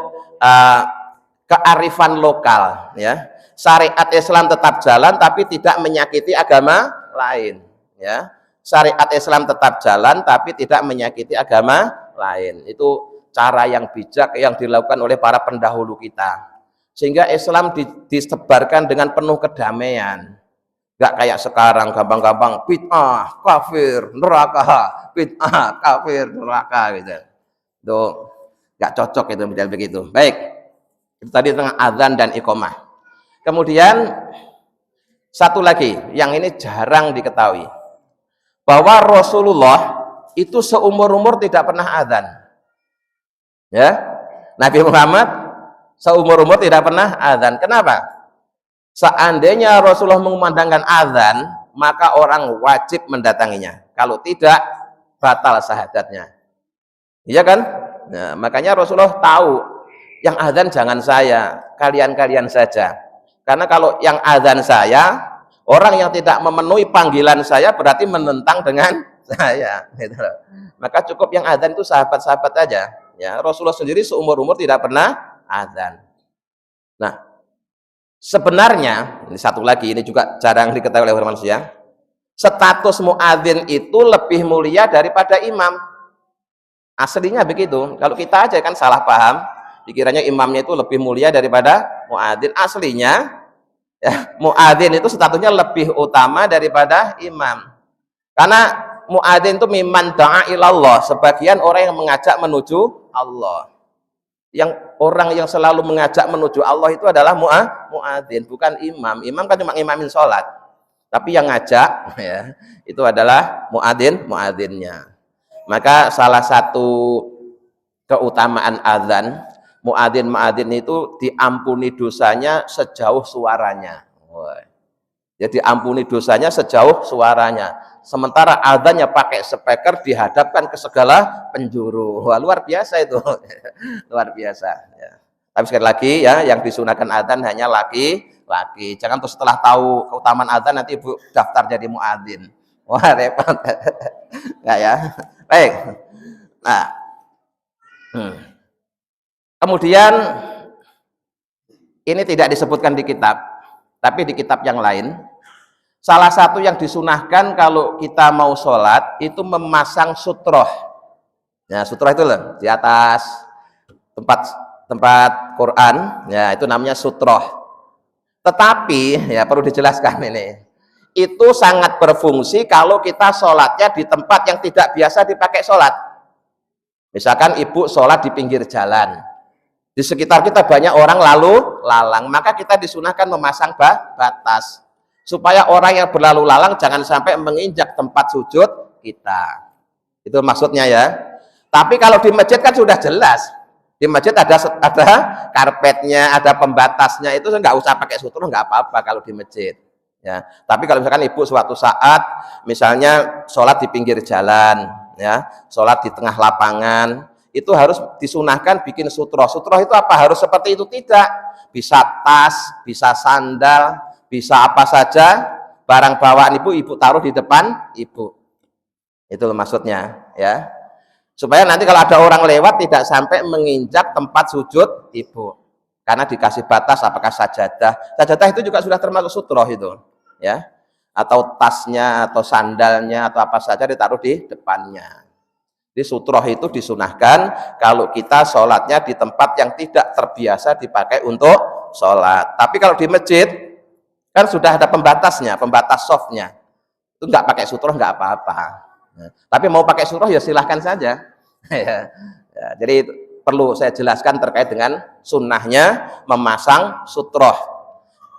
kearifan lokal, ya. Syariat Islam tetap jalan tapi tidak menyakiti agama lain, ya. Syariat Islam tetap jalan tapi tidak menyakiti agama lain. Itu cara yang bijak yang dilakukan oleh para pendahulu kita. Sehingga Islam disebarkan dengan penuh kedamaian. Gak kayak sekarang gampang-gampang bid'ah, kafir, neraka, bid'ah, kafir, neraka gitu. Itu gak cocok itu model begitu. Baik. Itu tadi tentang azan dan iqamah. Kemudian satu lagi yang ini jarang diketahui. Bahwa Rasulullah itu seumur-umur tidak pernah azan. Ya. Nabi Muhammad seumur-umur tidak pernah azan. Kenapa? Seandainya Rasulullah mengumandangkan azan, maka orang wajib mendatanginya. Kalau tidak, batal syahadatnya. Iya kan? Nah, makanya Rasulullah tahu, yang azan jangan saya, kalian-kalian saja. Karena kalau yang azan saya, orang yang tidak memenuhi panggilan saya berarti menentang dengan saya. Gitu. Maka cukup yang azan itu sahabat-sahabat aja. Ya, Rasulullah sendiri seumur-umur tidak pernah azan. Nah, sebenarnya ini satu lagi, ini juga jarang diketahui oleh manusia. Status muadzin itu lebih mulia daripada imam. Aslinya begitu. Kalau kita aja kan salah paham, dikiranya imamnya itu lebih mulia daripada muadzin. Aslinya ya, muadzin itu statusnya lebih utama daripada imam. Karena muadzin itu mimman da'a ilallah, sebagian orang yang mengajak menuju Allah. Yang orang yang selalu mengajak menuju Allah itu adalah muadzin, bukan imam. Imam kan cuma imamin sholat, tapi yang ngajak ya, itu adalah muadzinnya. Maka salah satu keutamaan azan, muadzin itu diampuni dosanya sejauh suaranya. Jadi ampuni dosanya sejauh suaranya. Sementara azannya pakai speaker dihadapkan ke segala penjuru. Wah, luar biasa itu. Luar biasa, ya. Tapi sekali lagi ya, yang disunahkan azan hanya laki-laki. Jangan terus setelah tahu keutamaan azan nanti Ibu daftar jadi muadzin. Wah, repot. Enggak ya. Baik. Nah. Kemudian ini tidak disebutkan di kitab, tapi di kitab yang lain. Salah satu yang disunahkan kalau kita mau sholat itu memasang sutroh. Ya, sutroh itu loh di atas tempat Quran, ya itu namanya sutroh. Tetapi ya perlu dijelaskan ini, itu sangat berfungsi kalau kita sholatnya di tempat yang tidak biasa dipakai sholat. Misalkan ibu sholat di pinggir jalan, di sekitar kita banyak orang lalu lalang, maka kita disunahkan memasang batas supaya orang yang berlalu lalang jangan sampai menginjak tempat sujud kita. Itu maksudnya ya. Tapi kalau di masjid kan sudah jelas. Di masjid ada karpetnya, ada pembatasnya, itu nggak usah pakai sutroh, nggak apa-apa kalau di masjid. ya. Tapi kalau misalkan ibu suatu saat misalnya sholat di pinggir jalan, ya, sholat di tengah lapangan, itu harus disunahkan bikin sutroh. Sutroh itu apa? Harus seperti itu? Tidak. Bisa tas, bisa sandal, bisa apa saja, barang bawaan ibu taruh di depan ibu. Itu maksudnya, ya. Supaya nanti kalau ada orang lewat tidak sampai menginjak tempat sujud ibu. Karena dikasih batas apakah sajadah. Sajadah itu juga sudah termasuk sutroh itu, ya. Atau tasnya atau sandalnya atau apa saja ditaruh di depannya. Jadi sutroh itu disunahkan kalau kita sholatnya di tempat yang tidak terbiasa dipakai untuk sholat. Tapi kalau di masjid kan sudah ada pembatasnya, pembatas softnya. Itu nggak pakai sutroh nggak apa-apa. Nah, tapi mau pakai sutroh ya silahkan saja. Ya, jadi perlu saya jelaskan terkait dengan sunnahnya memasang sutroh.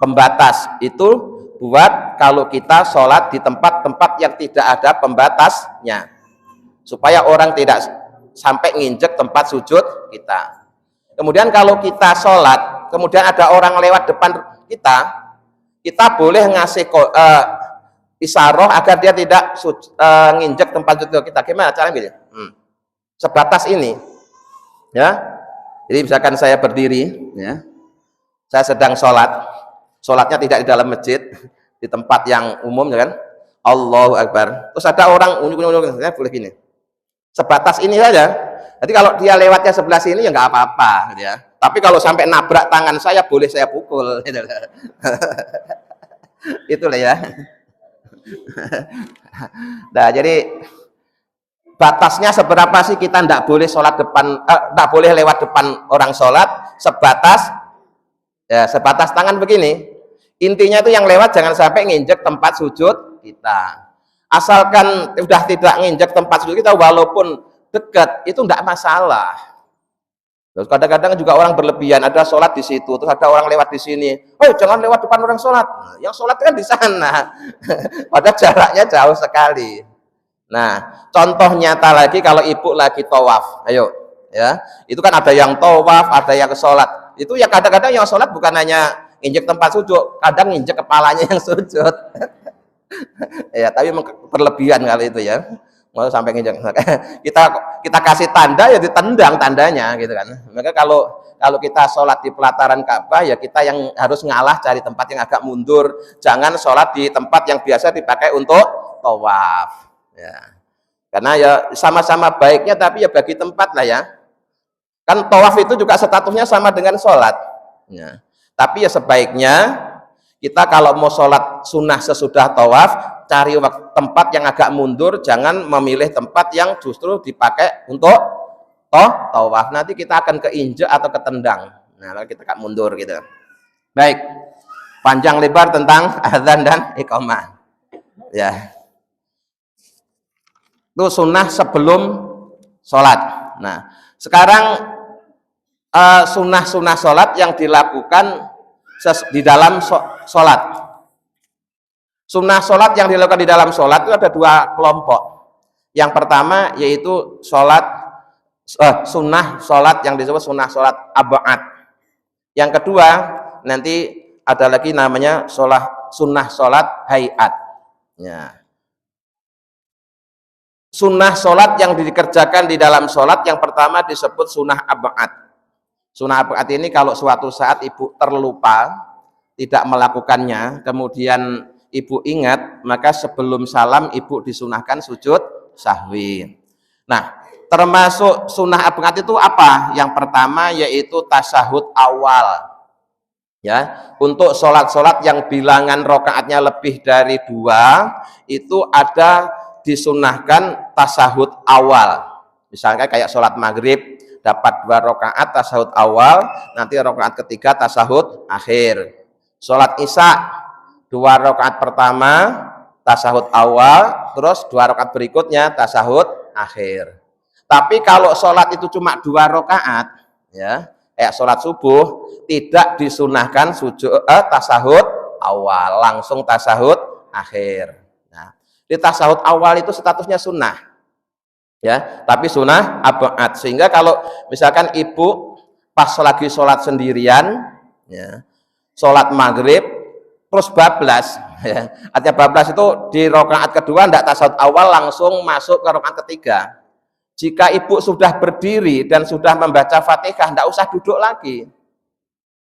Pembatas itu buat kalau kita sholat di tempat-tempat yang tidak ada pembatasnya, supaya orang tidak sampai nginjek tempat sujud kita. Kemudian kalau kita sholat, kemudian ada orang lewat depan kita boleh ngasih isyarah agar dia tidak nginjek tempat sujud kita. Gimana caranya gitu? Sebatas ini, ya. Jadi misalkan saya berdiri, ya, saya sedang sholatnya tidak di dalam masjid, di tempat yang umum, ya kan? Allahu Akbar. Terus ada orang unjuk-unjuk, saya boleh gini. Sebatas ini saja. Jadi kalau dia lewatnya sebelah sini ya nggak apa-apa, ya. Tapi kalau sampai nabrak tangan saya, boleh saya pukul. Itulah ya. Nah, jadi batasnya seberapa sih kita tidak boleh sholat depan, tidak boleh lewat depan orang sholat, sebatas tangan begini. Intinya itu yang lewat jangan sampai nginjek tempat sujud kita. Asalkan sudah tidak nginjek tempat sujud kita walaupun dekat, itu tidak masalah. Terus kadang-kadang juga orang berlebihan, ada sholat di situ, terus ada orang lewat di sini, oh jangan lewat depan orang sholat. Nah, yang sholat kan di sana, padahal jaraknya jauh sekali. Nah, contoh nyata lagi kalau ibu lagi tawaf, ayo, ya, itu kan ada yang tawaf, ada yang sholat. Itu ya kadang-kadang yang sholat bukan hanya injek tempat sujud, kadang injek kepalanya yang sujud. Ya, tapi berlebihan kali itu ya. Mau sampai nginjek. kita kasih tanda ya ditendang tandanya gitu kan. Maka kalau kita sholat di pelataran Ka'bah ya kita yang harus ngalah cari tempat yang agak mundur. Jangan sholat di tempat yang biasa dipakai untuk tawaf. Ya. Karena ya sama-sama baiknya tapi ya bagi tempat lah ya. Kan tawaf itu juga statusnya sama dengan sholat. Ya. Tapi ya sebaiknya kita kalau mau sholat sunnah sesudah tawaf cari tempat yang agak mundur, jangan memilih tempat yang justru dipakai untuk tawaf. Nanti kita akan keinjek atau ketendang. Nah, kita agak mundur gitu. Baik, panjang lebar tentang azan dan iqamah. Ya, itu sunnah sebelum sholat. Nah, sekarang sunnah-sunnah sholat yang dilakukan di dalam sholat. Sunnah sholat yang dilakukan di dalam sholat itu ada dua kelompok. Yang pertama yaitu sunnah sholat yang disebut sunnah sholat ab'ad. Yang kedua nanti ada lagi namanya sunnah sholat hayat. Ya. Sunnah sholat yang dikerjakan di dalam sholat yang pertama disebut sunnah ab'ad. Sunnah ab'ad ini kalau suatu saat ibu terlupa tidak melakukannya, kemudian ibu ingat, maka sebelum salam ibu disunahkan sujud sahwi. Nah, termasuk sunnah ab'ad itu apa? Yang pertama yaitu tasyahud awal. Ya, untuk sholat-sholat yang bilangan rokaatnya lebih dari 2, itu ada disunahkan tasyahud awal. Misalnya kayak sholat maghrib dapat 2 rokaat tasyahud awal, nanti rokaat ketiga tasyahud akhir. Sholat isya 2 rakaat pertama tasyahud awal, terus 2 rakaat berikutnya tasyahud akhir. Tapi kalau sholat itu cuma 2 rakaat, ya, kayak sholat subuh, tidak disunahkan tasyahud awal, langsung tasyahud akhir. Nah, di tasyahud awal itu statusnya sunnah, ya, tapi sunnah ab'ad. Sehingga kalau misalkan ibu pas lagi sholat sendirian, ya, sholat maghrib terus bablas, ya. Artinya bablas itu di rakaat kedua tidak tasawuf awal langsung masuk ke rakaat ketiga. Jika ibu sudah berdiri dan sudah membaca Fatihah, tidak usah duduk lagi,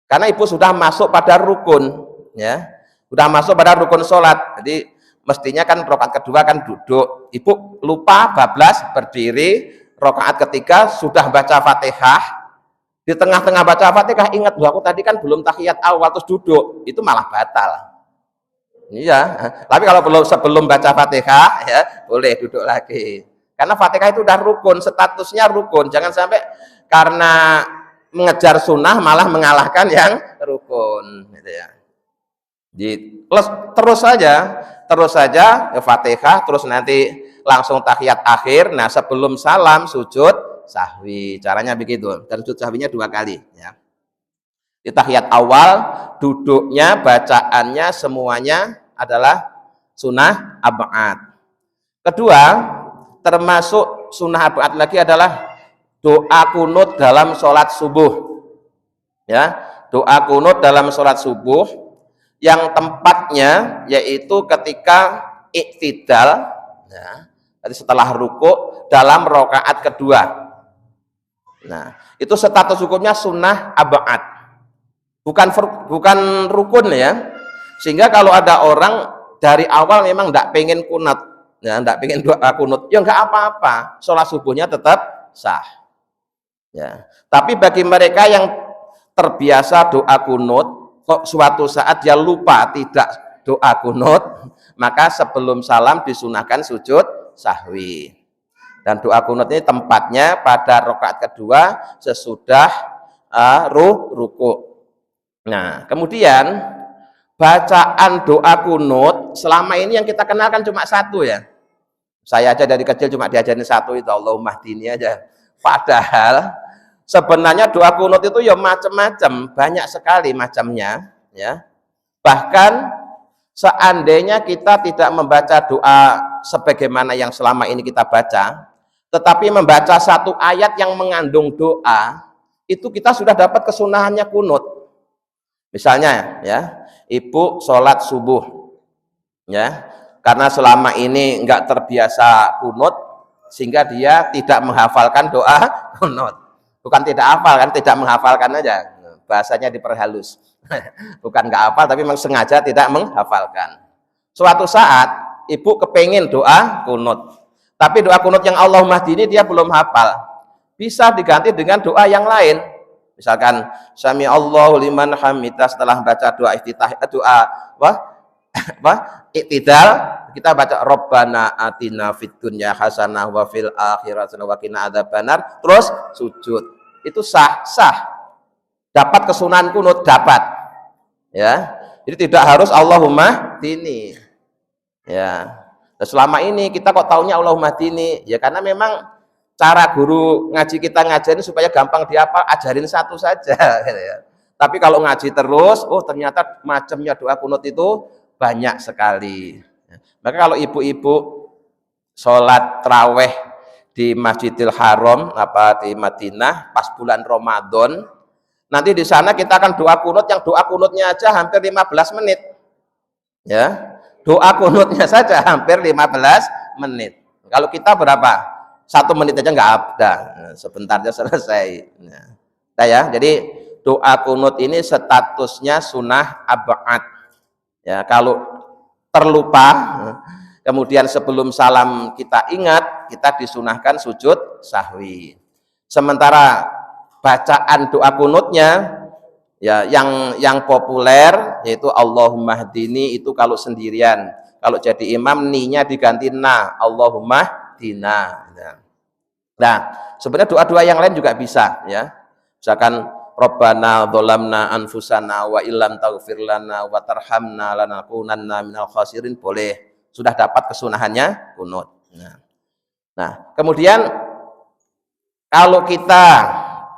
karena ibu sudah masuk pada rukun, ya, sudah masuk pada rukun sholat. Jadi mestinya kan rakaat kedua kan duduk, ibu lupa bablas berdiri, rakaat ketiga sudah baca Fatihah. Di tengah-tengah baca Fatihah ingat, aku tadi kan belum tahiyat awal terus duduk, itu malah batal. Iya, tapi kalau sebelum baca Fatihah ya boleh duduk lagi. Karena Fatihah itu udah rukun, statusnya rukun. Jangan sampai karena mengejar sunnah malah mengalahkan yang rukun gitu ya. Terus saja Fatihah, terus nanti langsung tahiyat akhir. Nah, sebelum salam sujud sahwi, caranya begitu. Dan sujud sahwinya 2 kali ya. Di tahiyat awal duduknya, bacaannya semuanya adalah sunnah ab'ad. Kedua, termasuk sunnah ab'ad lagi adalah doa kunut dalam sholat subuh ya. Doa kunut dalam sholat subuh yang tempatnya yaitu ketika iktidal ya, setelah ruku dalam rakaat kedua. Nah, itu status hukumnya sunnah ab'ad, bukan rukun ya. Sehingga kalau ada orang dari awal memang tidak pengen kunut, ya, tidak pengen doa kunut, ya nggak apa-apa, sholat subuhnya tetap sah. Ya. Tapi bagi mereka yang terbiasa doa kunut, kok suatu saat dia lupa tidak doa kunut, maka sebelum salam disunahkan sujud sahwi. Dan doa kunut ini tempatnya pada rakaat kedua sesudah ruku. Nah, kemudian bacaan doa kunut selama ini yang kita kenalkan cuma satu ya. Saya aja dari kecil cuma diajarin satu, itu Allahumma hdini aja. Padahal sebenarnya doa kunut itu ya macam-macam, banyak sekali macamnya ya. Bahkan seandainya kita tidak membaca doa sebagaimana yang selama ini kita baca, tetapi membaca satu ayat yang mengandung doa, itu kita sudah dapat kesunahannya kunut. Misalnya ya, ibu sholat subuh ya, karena selama ini enggak terbiasa kunut sehingga dia tidak menghafalkan doa kunut. Bukan tidak hafal kan, tidak menghafalkan aja, bahasanya diperhalus. Bukan enggak hafal tapi memang sengaja tidak menghafalkan. Suatu saat ibu kepengen doa kunut, tapi doa kunut yang Allahumma hdini dia belum hafal, bisa diganti dengan doa yang lain. Misalkan sami Allahu liman hamidah, setelah baca doa iftitah, doa iktidal, kita baca Rabbana atina fid dunya hasanah wa fil akhirati hasanah wa qina adzabannar, terus sujud. Itu sah, dapat kesunahan kunut, dapat ya. Jadi tidak harus Allahumma hdini ya. Nah, selama ini kita kok taunya Allahumma hdini ya, karena memang cara guru ngaji kita ngajarin supaya gampang dihafal, ajarin satu saja gitu ya. Tapi kalau ngaji terus, oh ternyata macamnya doa kunut itu banyak sekali. Maka kalau ibu-ibu sholat traweh di Masjidil Haram di Madinah pas bulan Ramadan, nanti di sana kita akan doa kunut, yang doa kunutnya aja hampir 15 menit ya. Doa kunutnya saja hampir 15 menit. Kalau kita berapa? 1 menit aja nggak ada, sebentarnya selesai. Nah, ya, jadi doa kunut ini statusnya sunnah ab'ad. Ya, kalau terlupa, kemudian sebelum salam kita ingat, kita disunahkan sujud sahwi. Sementara bacaan doa kunutnya ya yang populer yaitu Allahumma hdini, itu kalau sendirian. Kalau jadi imam ninya diganti na, Allahumma hdina. Nah, sebenarnya doa-doa yang lain juga bisa ya. Misalkan Rabbana dzalamna anfusana wa illam taghfir lana wa tarhamna lanakunanna minal khasirin, boleh. Sudah dapat kesunahannya kunut. Nah, kemudian kalau kita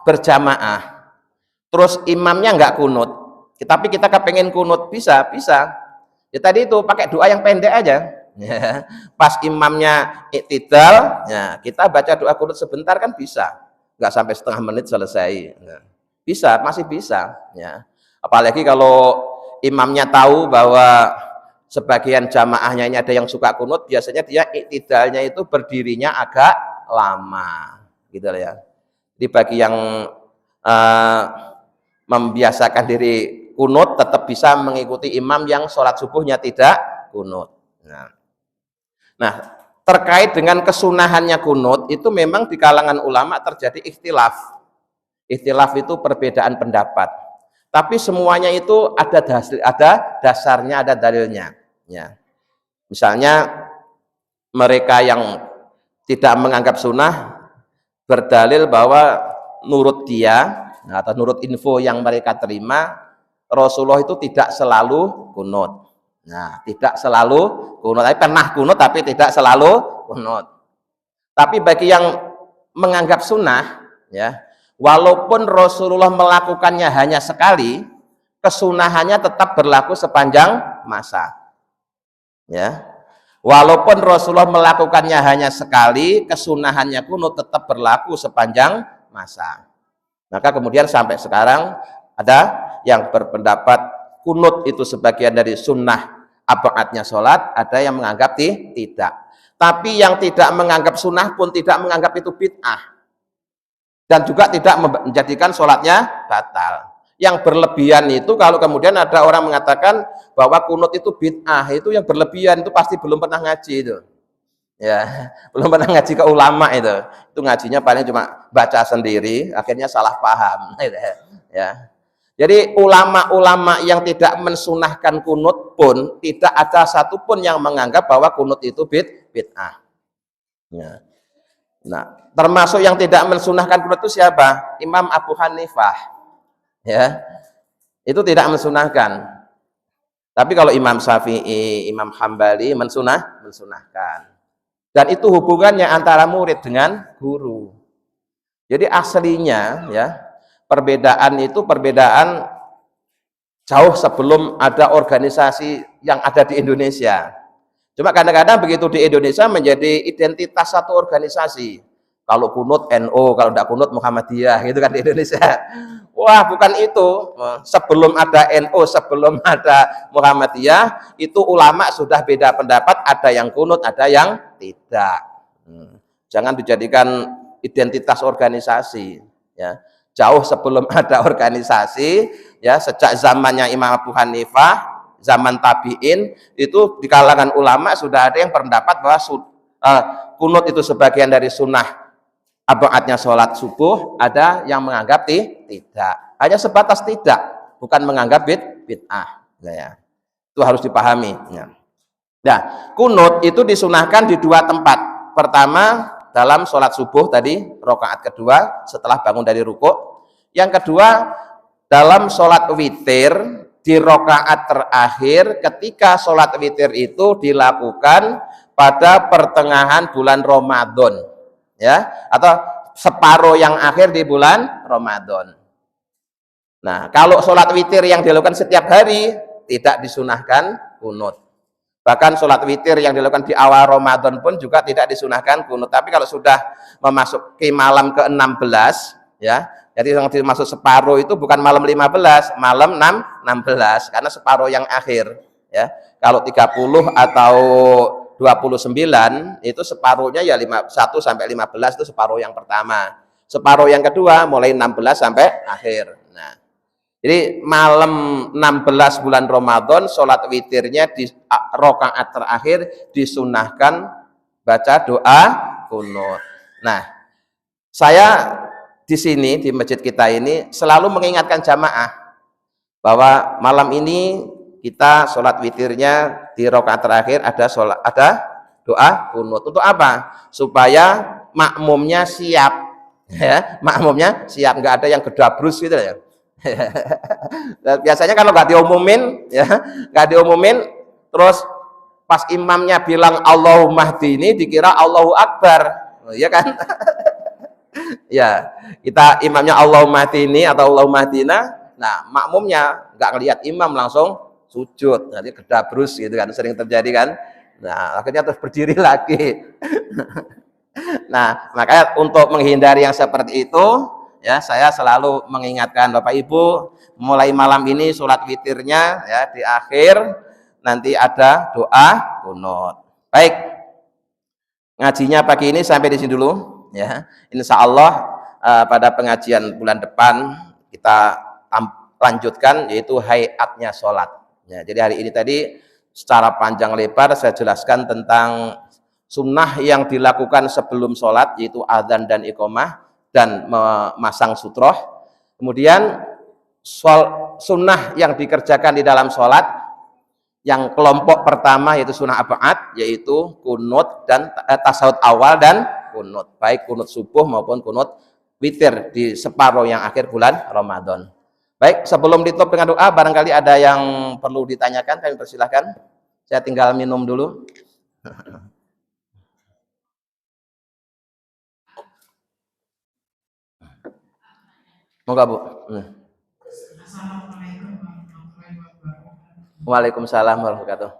berjamaah terus imamnya enggak kunut, tapi kita kepengen kunut, bisa. Ya tadi itu pakai doa yang pendek aja. Ya. Pas imamnya iktidal, ya, kita baca doa kunut sebentar kan bisa, nggak sampai setengah menit selesai. Ya. Masih bisa. Ya. Apalagi kalau imamnya tahu bahwa sebagian jamaahnya ini ada yang suka kunut, biasanya dia iktidalnya itu berdirinya agak lama, gitu ya. Jadi bagi yang membiasakan diri kunut, tetap bisa mengikuti imam yang sholat subuhnya tidak kunut. Nah, terkait dengan kesunahannya kunut, itu memang di kalangan ulama terjadi ikhtilaf. Ikhtilaf itu perbedaan pendapat. Tapi semuanya itu ada dasarnya, ada dalilnya. Ya. Misalnya mereka yang tidak menganggap sunnah berdalil bahwa nurut dia atau nurut info yang mereka terima, Rasulullah itu tidak selalu kunut. Nah, tidak selalu kunut, tapi pernah kunut tapi tidak selalu kunut. Tapi bagi yang menganggap sunnah, ya, walaupun Rasulullah melakukannya hanya sekali, kesunahannya tetap berlaku sepanjang masa. Ya. Walaupun Rasulullah melakukannya hanya sekali, kesunahannya kunut tetap berlaku sepanjang masa. Maka kemudian sampai sekarang ada yang berpendapat kunut itu sebagian dari sunnah abadnya sholat, ada yang menganggap tidak. Tapi yang tidak menganggap sunnah pun tidak menganggap itu bid'ah. Dan juga tidak menjadikan sholatnya batal. Yang berlebihan itu kalau kemudian ada orang mengatakan bahwa kunut itu bid'ah, itu yang berlebihan, itu pasti belum pernah ngaji itu. Ya, belum pernah ngaji ke ulama itu. Itu ngajinya paling cuma baca sendiri, akhirnya salah paham. Ya. Jadi ulama-ulama yang tidak mensunahkan kunut pun tidak ada satupun yang menganggap bahwa kunut itu bid'ah. Ya. Nah, termasuk yang tidak mensunahkan kunut itu siapa? Imam Abu Hanifah. Ya, itu tidak mensunahkan. Tapi kalau Imam Syafi'i, Imam Hambali mensunahkan. Dan itu hubungannya antara murid dengan guru. Jadi aslinya ya, perbedaan itu perbedaan jauh sebelum ada organisasi yang ada di Indonesia. Cuma kadang-kadang begitu di Indonesia menjadi identitas satu organisasi. Kalau kunut NU, kalau tidak kunut Muhammadiyah, gitu kan di Indonesia. Wah, bukan itu. Sebelum ada NU, sebelum ada Muhammadiyah, itu ulama sudah beda pendapat, ada yang kunut, ada yang tidak. Jangan dijadikan identitas organisasi, ya. Jauh sebelum ada organisasi, ya, sejak zamannya Imam Abu Hanifah, zaman tabi'in, itu di kalangan ulama sudah ada yang berpendapat bahwa kunut itu sebagian dari sunnah abadnya sholat subuh, ada yang menganggap tidak. Hanya sebatas tidak, bukan menganggap bid'ah. Ya. Itu harus dipahami. Ya. Nah, kunut itu disunahkan di dua tempat. Pertama, dalam sholat subuh tadi, rakaat kedua setelah bangun dari rukuk. Yang kedua, dalam sholat witir di rakaat terakhir ketika sholat witir itu dilakukan pada pertengahan bulan Ramadan. Ya, atau separuh yang akhir di bulan Ramadan. Nah, kalau sholat witir yang dilakukan setiap hari tidak disunahkan kunut. Bahkan sholat witir yang dilakukan di awal Ramadan pun juga tidak disunahkan kunut. Tapi kalau sudah memasuki malam ke-16, ya, jadi yang dimaksud separuh itu bukan malam 15, malam 16, karena separuh yang akhir. Ya, kalau 30 atau 29 itu separuhnya ya 1 sampai 15 itu separuh yang pertama. Separuh yang kedua mulai 16 sampai akhir. Nah, jadi malam 16 bulan Ramadan sholat witirnya di rakaat terakhir disunahkan baca doa kunut. Nah, saya di sini di masjid kita ini selalu mengingatkan jamaah bahwa malam ini kita sholat witirnya di rakaat terakhir ada doa kunut. Untuk apa? Supaya makmumnya siap, ya, makmumnya siap, nggak ada yang gedabrus gitu ya. Biasanya kalau nggak diumumin, ya, nggak diumumin, terus pas imamnya bilang Allahumma hdini dikira Allahu Akbar, ya kan? Ya, kita imamnya Allahumma hdini atau Allahumma hdina, nah makmumnya nggak ngelihat imam langsung sujud, nanti gedabrus gitu kan, sering terjadi kan. Nah, akhirnya terus berdiri lagi. Nah, makanya untuk menghindari yang seperti itu, ya saya selalu mengingatkan Bapak Ibu, mulai malam ini sholat witirnya ya di akhir nanti ada doa kunut. Baik, ngajinya pagi ini sampai di sini dulu ya. Insya Allah pada pengajian bulan depan kita lanjutkan yaitu hayatnya sholat ya. Jadi hari ini tadi secara panjang lebar saya jelaskan tentang sunnah yang dilakukan sebelum sholat yaitu adzan dan iqomah dan memasang sutroh. Kemudian sunnah yang dikerjakan di dalam sholat, yang kelompok pertama yaitu sunnah ab'ad, yaitu kunut dan tasawuf awal dan kunut, baik kunut subuh maupun kunut witir di separuh yang akhir bulan Ramadan. Baik, sebelum ditutup dengan doa, barangkali ada yang perlu ditanyakan, kami persilahkan. Saya tinggal minum dulu. Moga Bu. Assalamualaikum warahmatullahi wabarakatuh. Waalaikumsalam warahmatullahi wabarakatuh.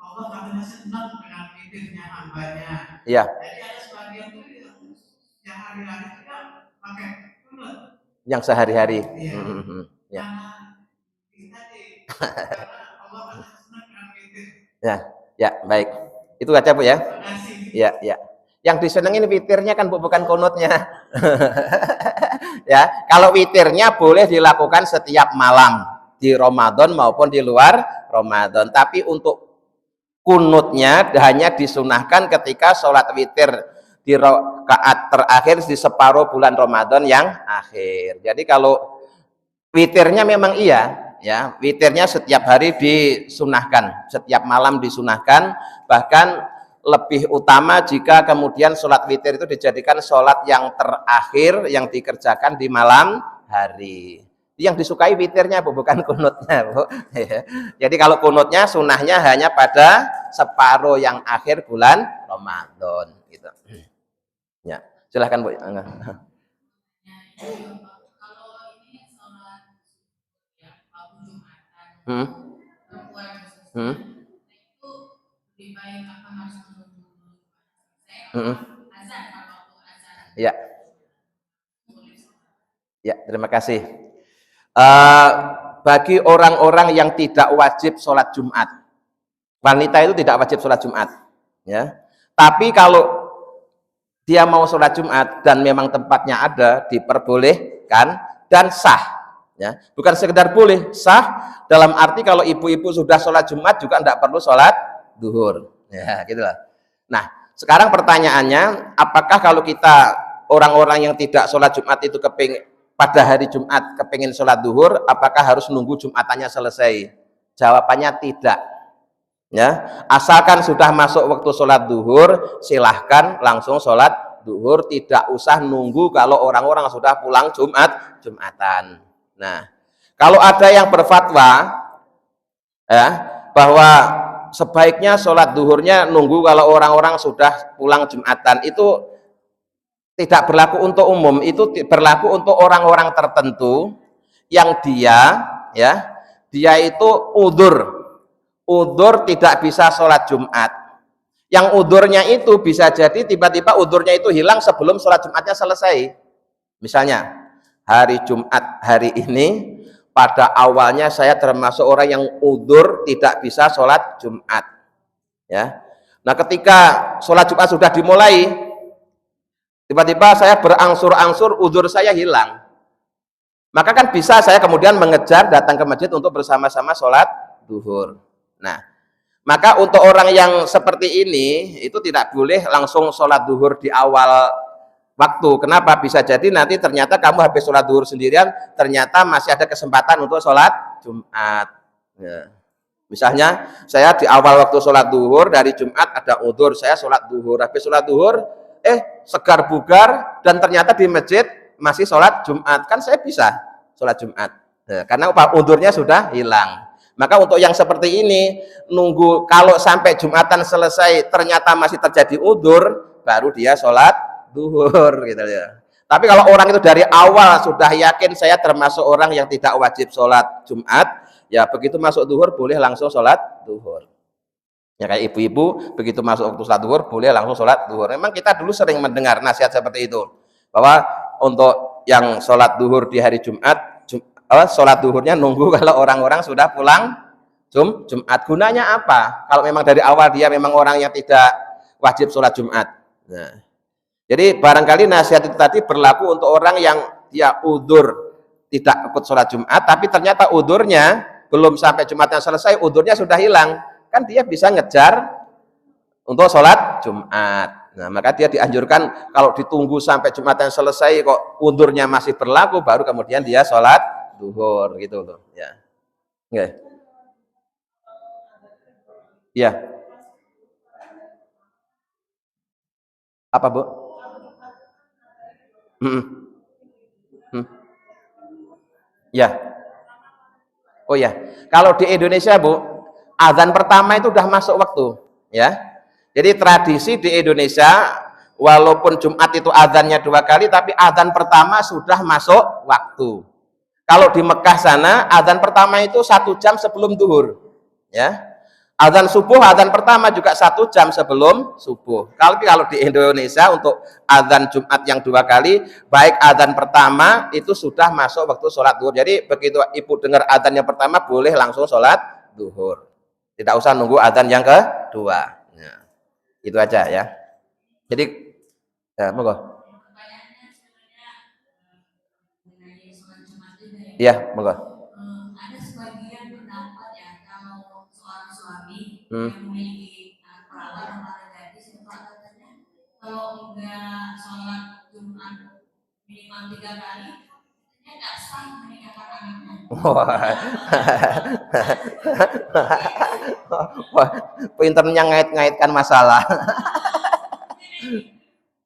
Allah katanya senang dengan witirnya hambanya. Iya. Jadi ada sebagian itu yang hari-hari kita pakai kunut. Yang sehari-hari. Iya. Ya. Karena Allah katanya senang dengan witir. Ya, baik. Itu aja Bu ya. Terima kasih. Ya. Yang disenengin witirnya kan Bu, bukan kunutnya. Ya, kalau witirnya boleh dilakukan setiap malam di Ramadan maupun di luar Ramadan. Tapi untuk kunutnya hanya disunahkan ketika sholat witir di rakaat terakhir di separuh bulan Ramadan yang akhir. Jadi kalau witirnya memang iya, ya witirnya setiap hari disunahkan, setiap malam disunahkan, bahkan lebih utama jika kemudian sholat witir itu dijadikan sholat yang terakhir yang dikerjakan di malam hari. Yang disukai witirnya Bu, bukan kunutnya Bu. Jadi kalau kunutnya sunahnya hanya pada separuh yang akhir bulan Ramadan gitu. Ya, silahkan Bu. Kalau ini sholat ya Jumatan perempuan itu lebih baik apa harus menunggu azan kalau waktu azan. Ya, terima kasih. Bagi orang-orang yang tidak wajib sholat Jumat, wanita itu tidak wajib sholat Jumat, ya. Tapi kalau dia mau sholat Jumat dan memang tempatnya ada, diperbolehkan dan sah, ya. Bukan sekedar boleh, sah dalam arti kalau ibu-ibu sudah sholat Jumat juga tidak perlu sholat duhur, ya, gitulah. Nah, sekarang pertanyaannya, apakah kalau kita orang-orang yang tidak sholat Jumat itu pada hari Jumat kepingin sholat duhur, apakah harus nunggu Jumatannya selesai? Jawabannya tidak. Ya, asalkan sudah masuk waktu sholat duhur, silahkan langsung sholat duhur, tidak usah nunggu kalau orang-orang sudah pulang Jumatan. Nah, kalau ada yang berfatwa ya, bahwa sebaiknya sholat duhurnya nunggu kalau orang-orang sudah pulang Jumatan, itu tidak berlaku untuk umum, itu berlaku untuk orang-orang tertentu yang dia itu udzur tidak bisa sholat Jumat. Yang udzurnya itu bisa jadi tiba-tiba udzurnya itu hilang sebelum sholat Jumatnya selesai. Misalnya hari Jumat hari ini pada awalnya saya termasuk orang yang udzur tidak bisa sholat Jumat, ya. Nah, ketika sholat Jumat sudah dimulai, tiba-tiba saya berangsur-angsur udzur saya hilang, maka kan bisa saya kemudian mengejar datang ke masjid untuk bersama-sama sholat duhur. Nah, maka untuk orang yang seperti ini itu tidak boleh langsung sholat duhur di awal waktu. Kenapa? Bisa jadi nanti ternyata kamu habis sholat duhur sendirian, ternyata masih ada kesempatan untuk sholat Jumat, ya. Misalnya saya di awal waktu sholat duhur dari Jumat ada udzur, saya sholat duhur, habis sholat duhur segar bugar dan ternyata di masjid masih sholat Jumat, kan saya bisa sholat Jumat, ya, karena udzurnya sudah hilang. Maka untuk yang seperti ini nunggu kalau sampai Jumatan selesai ternyata masih terjadi udzur, baru dia sholat duhur gitu ya. Tapi kalau orang itu dari awal sudah yakin saya termasuk orang yang tidak wajib sholat Jumat, ya begitu masuk duhur boleh langsung sholat duhur. Ya kayak ibu-ibu begitu masuk waktu sholat duhur boleh langsung sholat duhur. Memang kita dulu sering mendengar nasihat seperti itu, bahwa untuk yang sholat duhur di hari Jumat, sholat duhurnya nunggu kalau orang-orang sudah pulang Jumat. Gunanya apa? Kalau memang dari awal dia memang orang yang tidak wajib sholat Jumat. Nah, jadi barangkali nasihat itu tadi berlaku untuk orang yang dia udzur tidak ikut sholat Jumat, tapi ternyata udzurnya belum sampai Jumatnya selesai, udzurnya sudah hilang, kan dia bisa ngejar untuk sholat Jumat. Nah, maka dia dianjurkan kalau ditunggu sampai Jumatnya selesai kok udzurnya masih berlaku, baru kemudian dia sholat duhur gitu loh. Ya, oke. Ya. Apa Bu? Ya. Oh ya, kalau di Indonesia Bu, azan pertama itu udah masuk waktu, ya. Jadi tradisi di Indonesia, walaupun Jumat itu azannya 2 kali, tapi azan pertama sudah masuk waktu. Kalau di Mekah sana, azan pertama itu 1 jam sebelum duhur, ya. Azan subuh, azan pertama juga 1 jam sebelum subuh. Kalau di Indonesia untuk azan Jumat yang 2 kali, baik azan pertama itu sudah masuk waktu sholat duhur. Jadi begitu ibu dengar azan yang pertama, boleh langsung sholat duhur. Tidak usah nunggu azan yang kedua. Nah, itu aja ya. Jadi, ya, monggo. Iya, monggo. Ada sebagian pendapat ya, kalau seorang suami Hmm. yang memiliki perawan atau gadis itu katanya kalau enggak sholat Jumat minimal 3 kali, dia nggak sah menikahkan anaknya. Wah, pinternya ngait-ngaitkan masalah.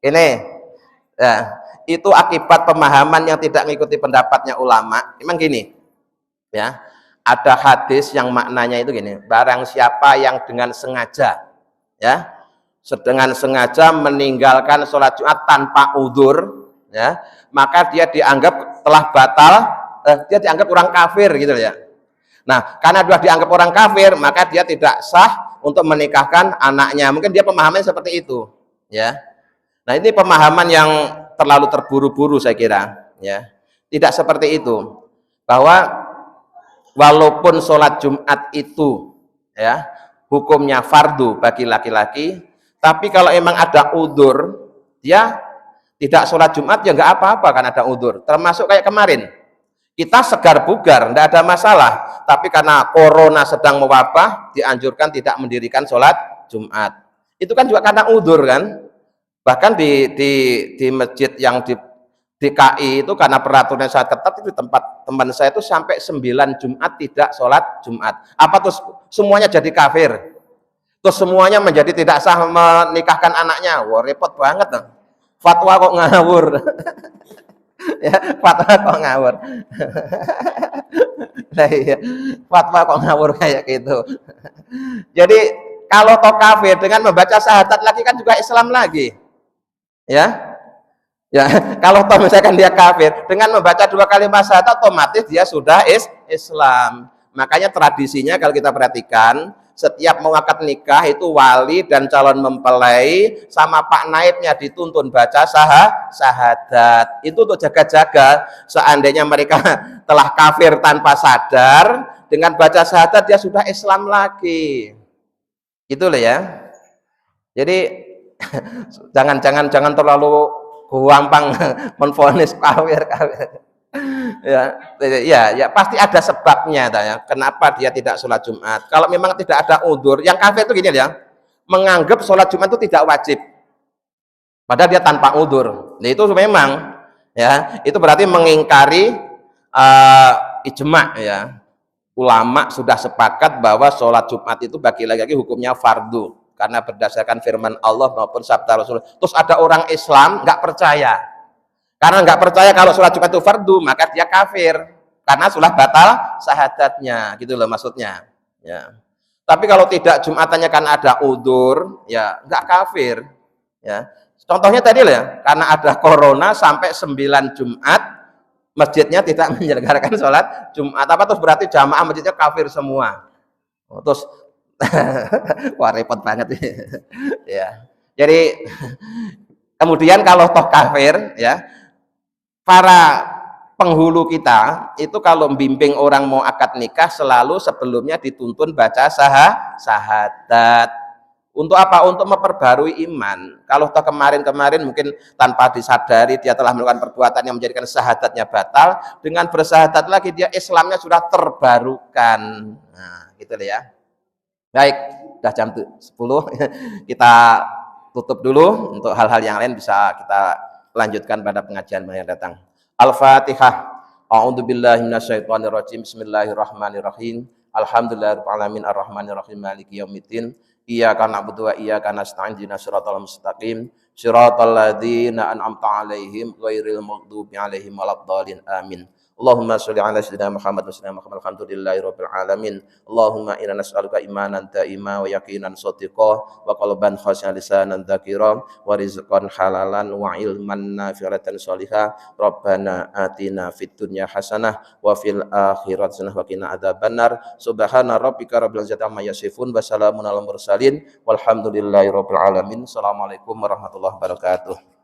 Ini, ya, itu akibat pemahaman yang tidak mengikuti pendapatnya ulama. Memang gini, ya, ada hadis yang maknanya itu gini: barang siapa yang dengan sengaja, ya, dengan sengaja meninggalkan sholat Jumat tanpa udzur, ya, maka dia dianggap telah batal, dia dianggap orang kafir gitu ya. Nah, karena dia dianggap orang kafir, maka dia tidak sah untuk menikahkan anaknya. Mungkin dia pemahamannya seperti itu, ya. Nah, ini pemahaman yang terlalu terburu-buru saya kira, ya. Tidak seperti itu. Bahwa walaupun sholat Jumat itu, ya, hukumnya fardu bagi laki-laki, tapi kalau emang ada udzur, dia tidak sholat Jumat ya nggak apa-apa kan ada udzur. Termasuk kayak kemarin, kita segar bugar, tidak ada masalah. Tapi karena corona sedang mewabah, dianjurkan tidak mendirikan sholat Jumat. Itu kan juga karena udzur kan. Bahkan di masjid yang di DKI itu karena peraturannya sangat ketat, itu tempat teman saya itu sampai 9 Jumat tidak sholat Jumat. Apa terus semuanya jadi kafir? Terus semuanya menjadi tidak sah menikahkan anaknya. Wah, repot banget. Fatwa kok ngawur. Ya, fatwa kok ngawur. Nah, iya. Fatwa kok ngawur kayak gitu. Jadi kalau toh kafir dengan membaca syahadat lagi kan juga Islam lagi. Ya, ya, kalau toh misalkan dia kafir dengan membaca 2 kalimat syahadat, otomatis dia sudah Islam. Makanya tradisinya kalau kita perhatikan, setiap mau akad nikah itu wali dan calon mempelai sama pak naibnya dituntun baca syahadat. Itu untuk jaga-jaga seandainya mereka telah kafir tanpa sadar, dengan baca syahadat dia sudah Islam lagi. Gitu loh ya. Jadi jangan terlalu gampang menvonis kafir. Ya, pasti ada sebabnya ya. Kenapa dia tidak sholat Jumat? Kalau memang tidak ada udzur, yang kafir itu gini ya, menganggap sholat Jumat itu tidak wajib, padahal dia tanpa udzur. Nah, itu memang ya, itu berarti mengingkari ijma ya. Ulama sudah sepakat bahwa sholat Jumat itu bagi laki-laki hukumnya fardu. Karena berdasarkan firman Allah maupun sabda Rasul. Terus ada orang Islam nggak percaya, karena nggak percaya kalau sholat Jumat itu fardu, maka dia kafir karena sudah batal syahadatnya, gitu loh maksudnya. Ya. Tapi kalau tidak Jumatannya kan ada udzur, ya nggak kafir. Ya. Contohnya tadi loh ya, karena ada corona sampai 9 Jumat masjidnya tidak menyelenggarakan sholat Jumat, apa terus berarti jamaah masjidnya kafir semua. Terus Wah repot banget ya. Jadi kemudian kalau toh kafir ya, para penghulu kita itu kalau membimbing orang mau akad nikah selalu sebelumnya dituntun baca syahadat. Untuk apa? Untuk memperbarui iman. Kalau toh kemarin-kemarin mungkin tanpa disadari dia telah melakukan perbuatan yang menjadikan syahadatnya batal, dengan bersyahadat lagi dia Islamnya sudah terbarukan. Nah, gitu ya. Baik, sudah jam 10. Kita tutup dulu. Untuk hal-hal yang lain bisa kita lanjutkan pada pengajian yang datang. Al-Fatihah. A'udzubillahi minasyaitonirrajim. Bismillahirrahmanirrahim. Alhamdulillahirabbil alamin arrahmanirrahim maliki yaumiddin. Iyyaka na'budu wa iyyaka nasta'in ihdinas siratal mustaqim. Siratal ladzina an'amta 'alaihim ghairil maghdubi alaihim waladdallin. Amin. Allahumma sholli ala sayyidina Muhammad wa sallam alhamdulillahirabbil alamin. Allahumma inna nas'aluka imanan da'ima wa yaqinan shadiqa wa qalban khashi'an lisanan dzakira wa rizqan halalan wa ilman nafi'atan sholihah. Rabbana atina fid dunya hasanah wa fil akhirati hasanah wa qina adzabannar. Subhana rabbika rabbil izzati amma yasifun wa salamun alal mursalin walhamdulillahirabbil alamin. Assalamualaikum warahmatullahi wabarakatuh.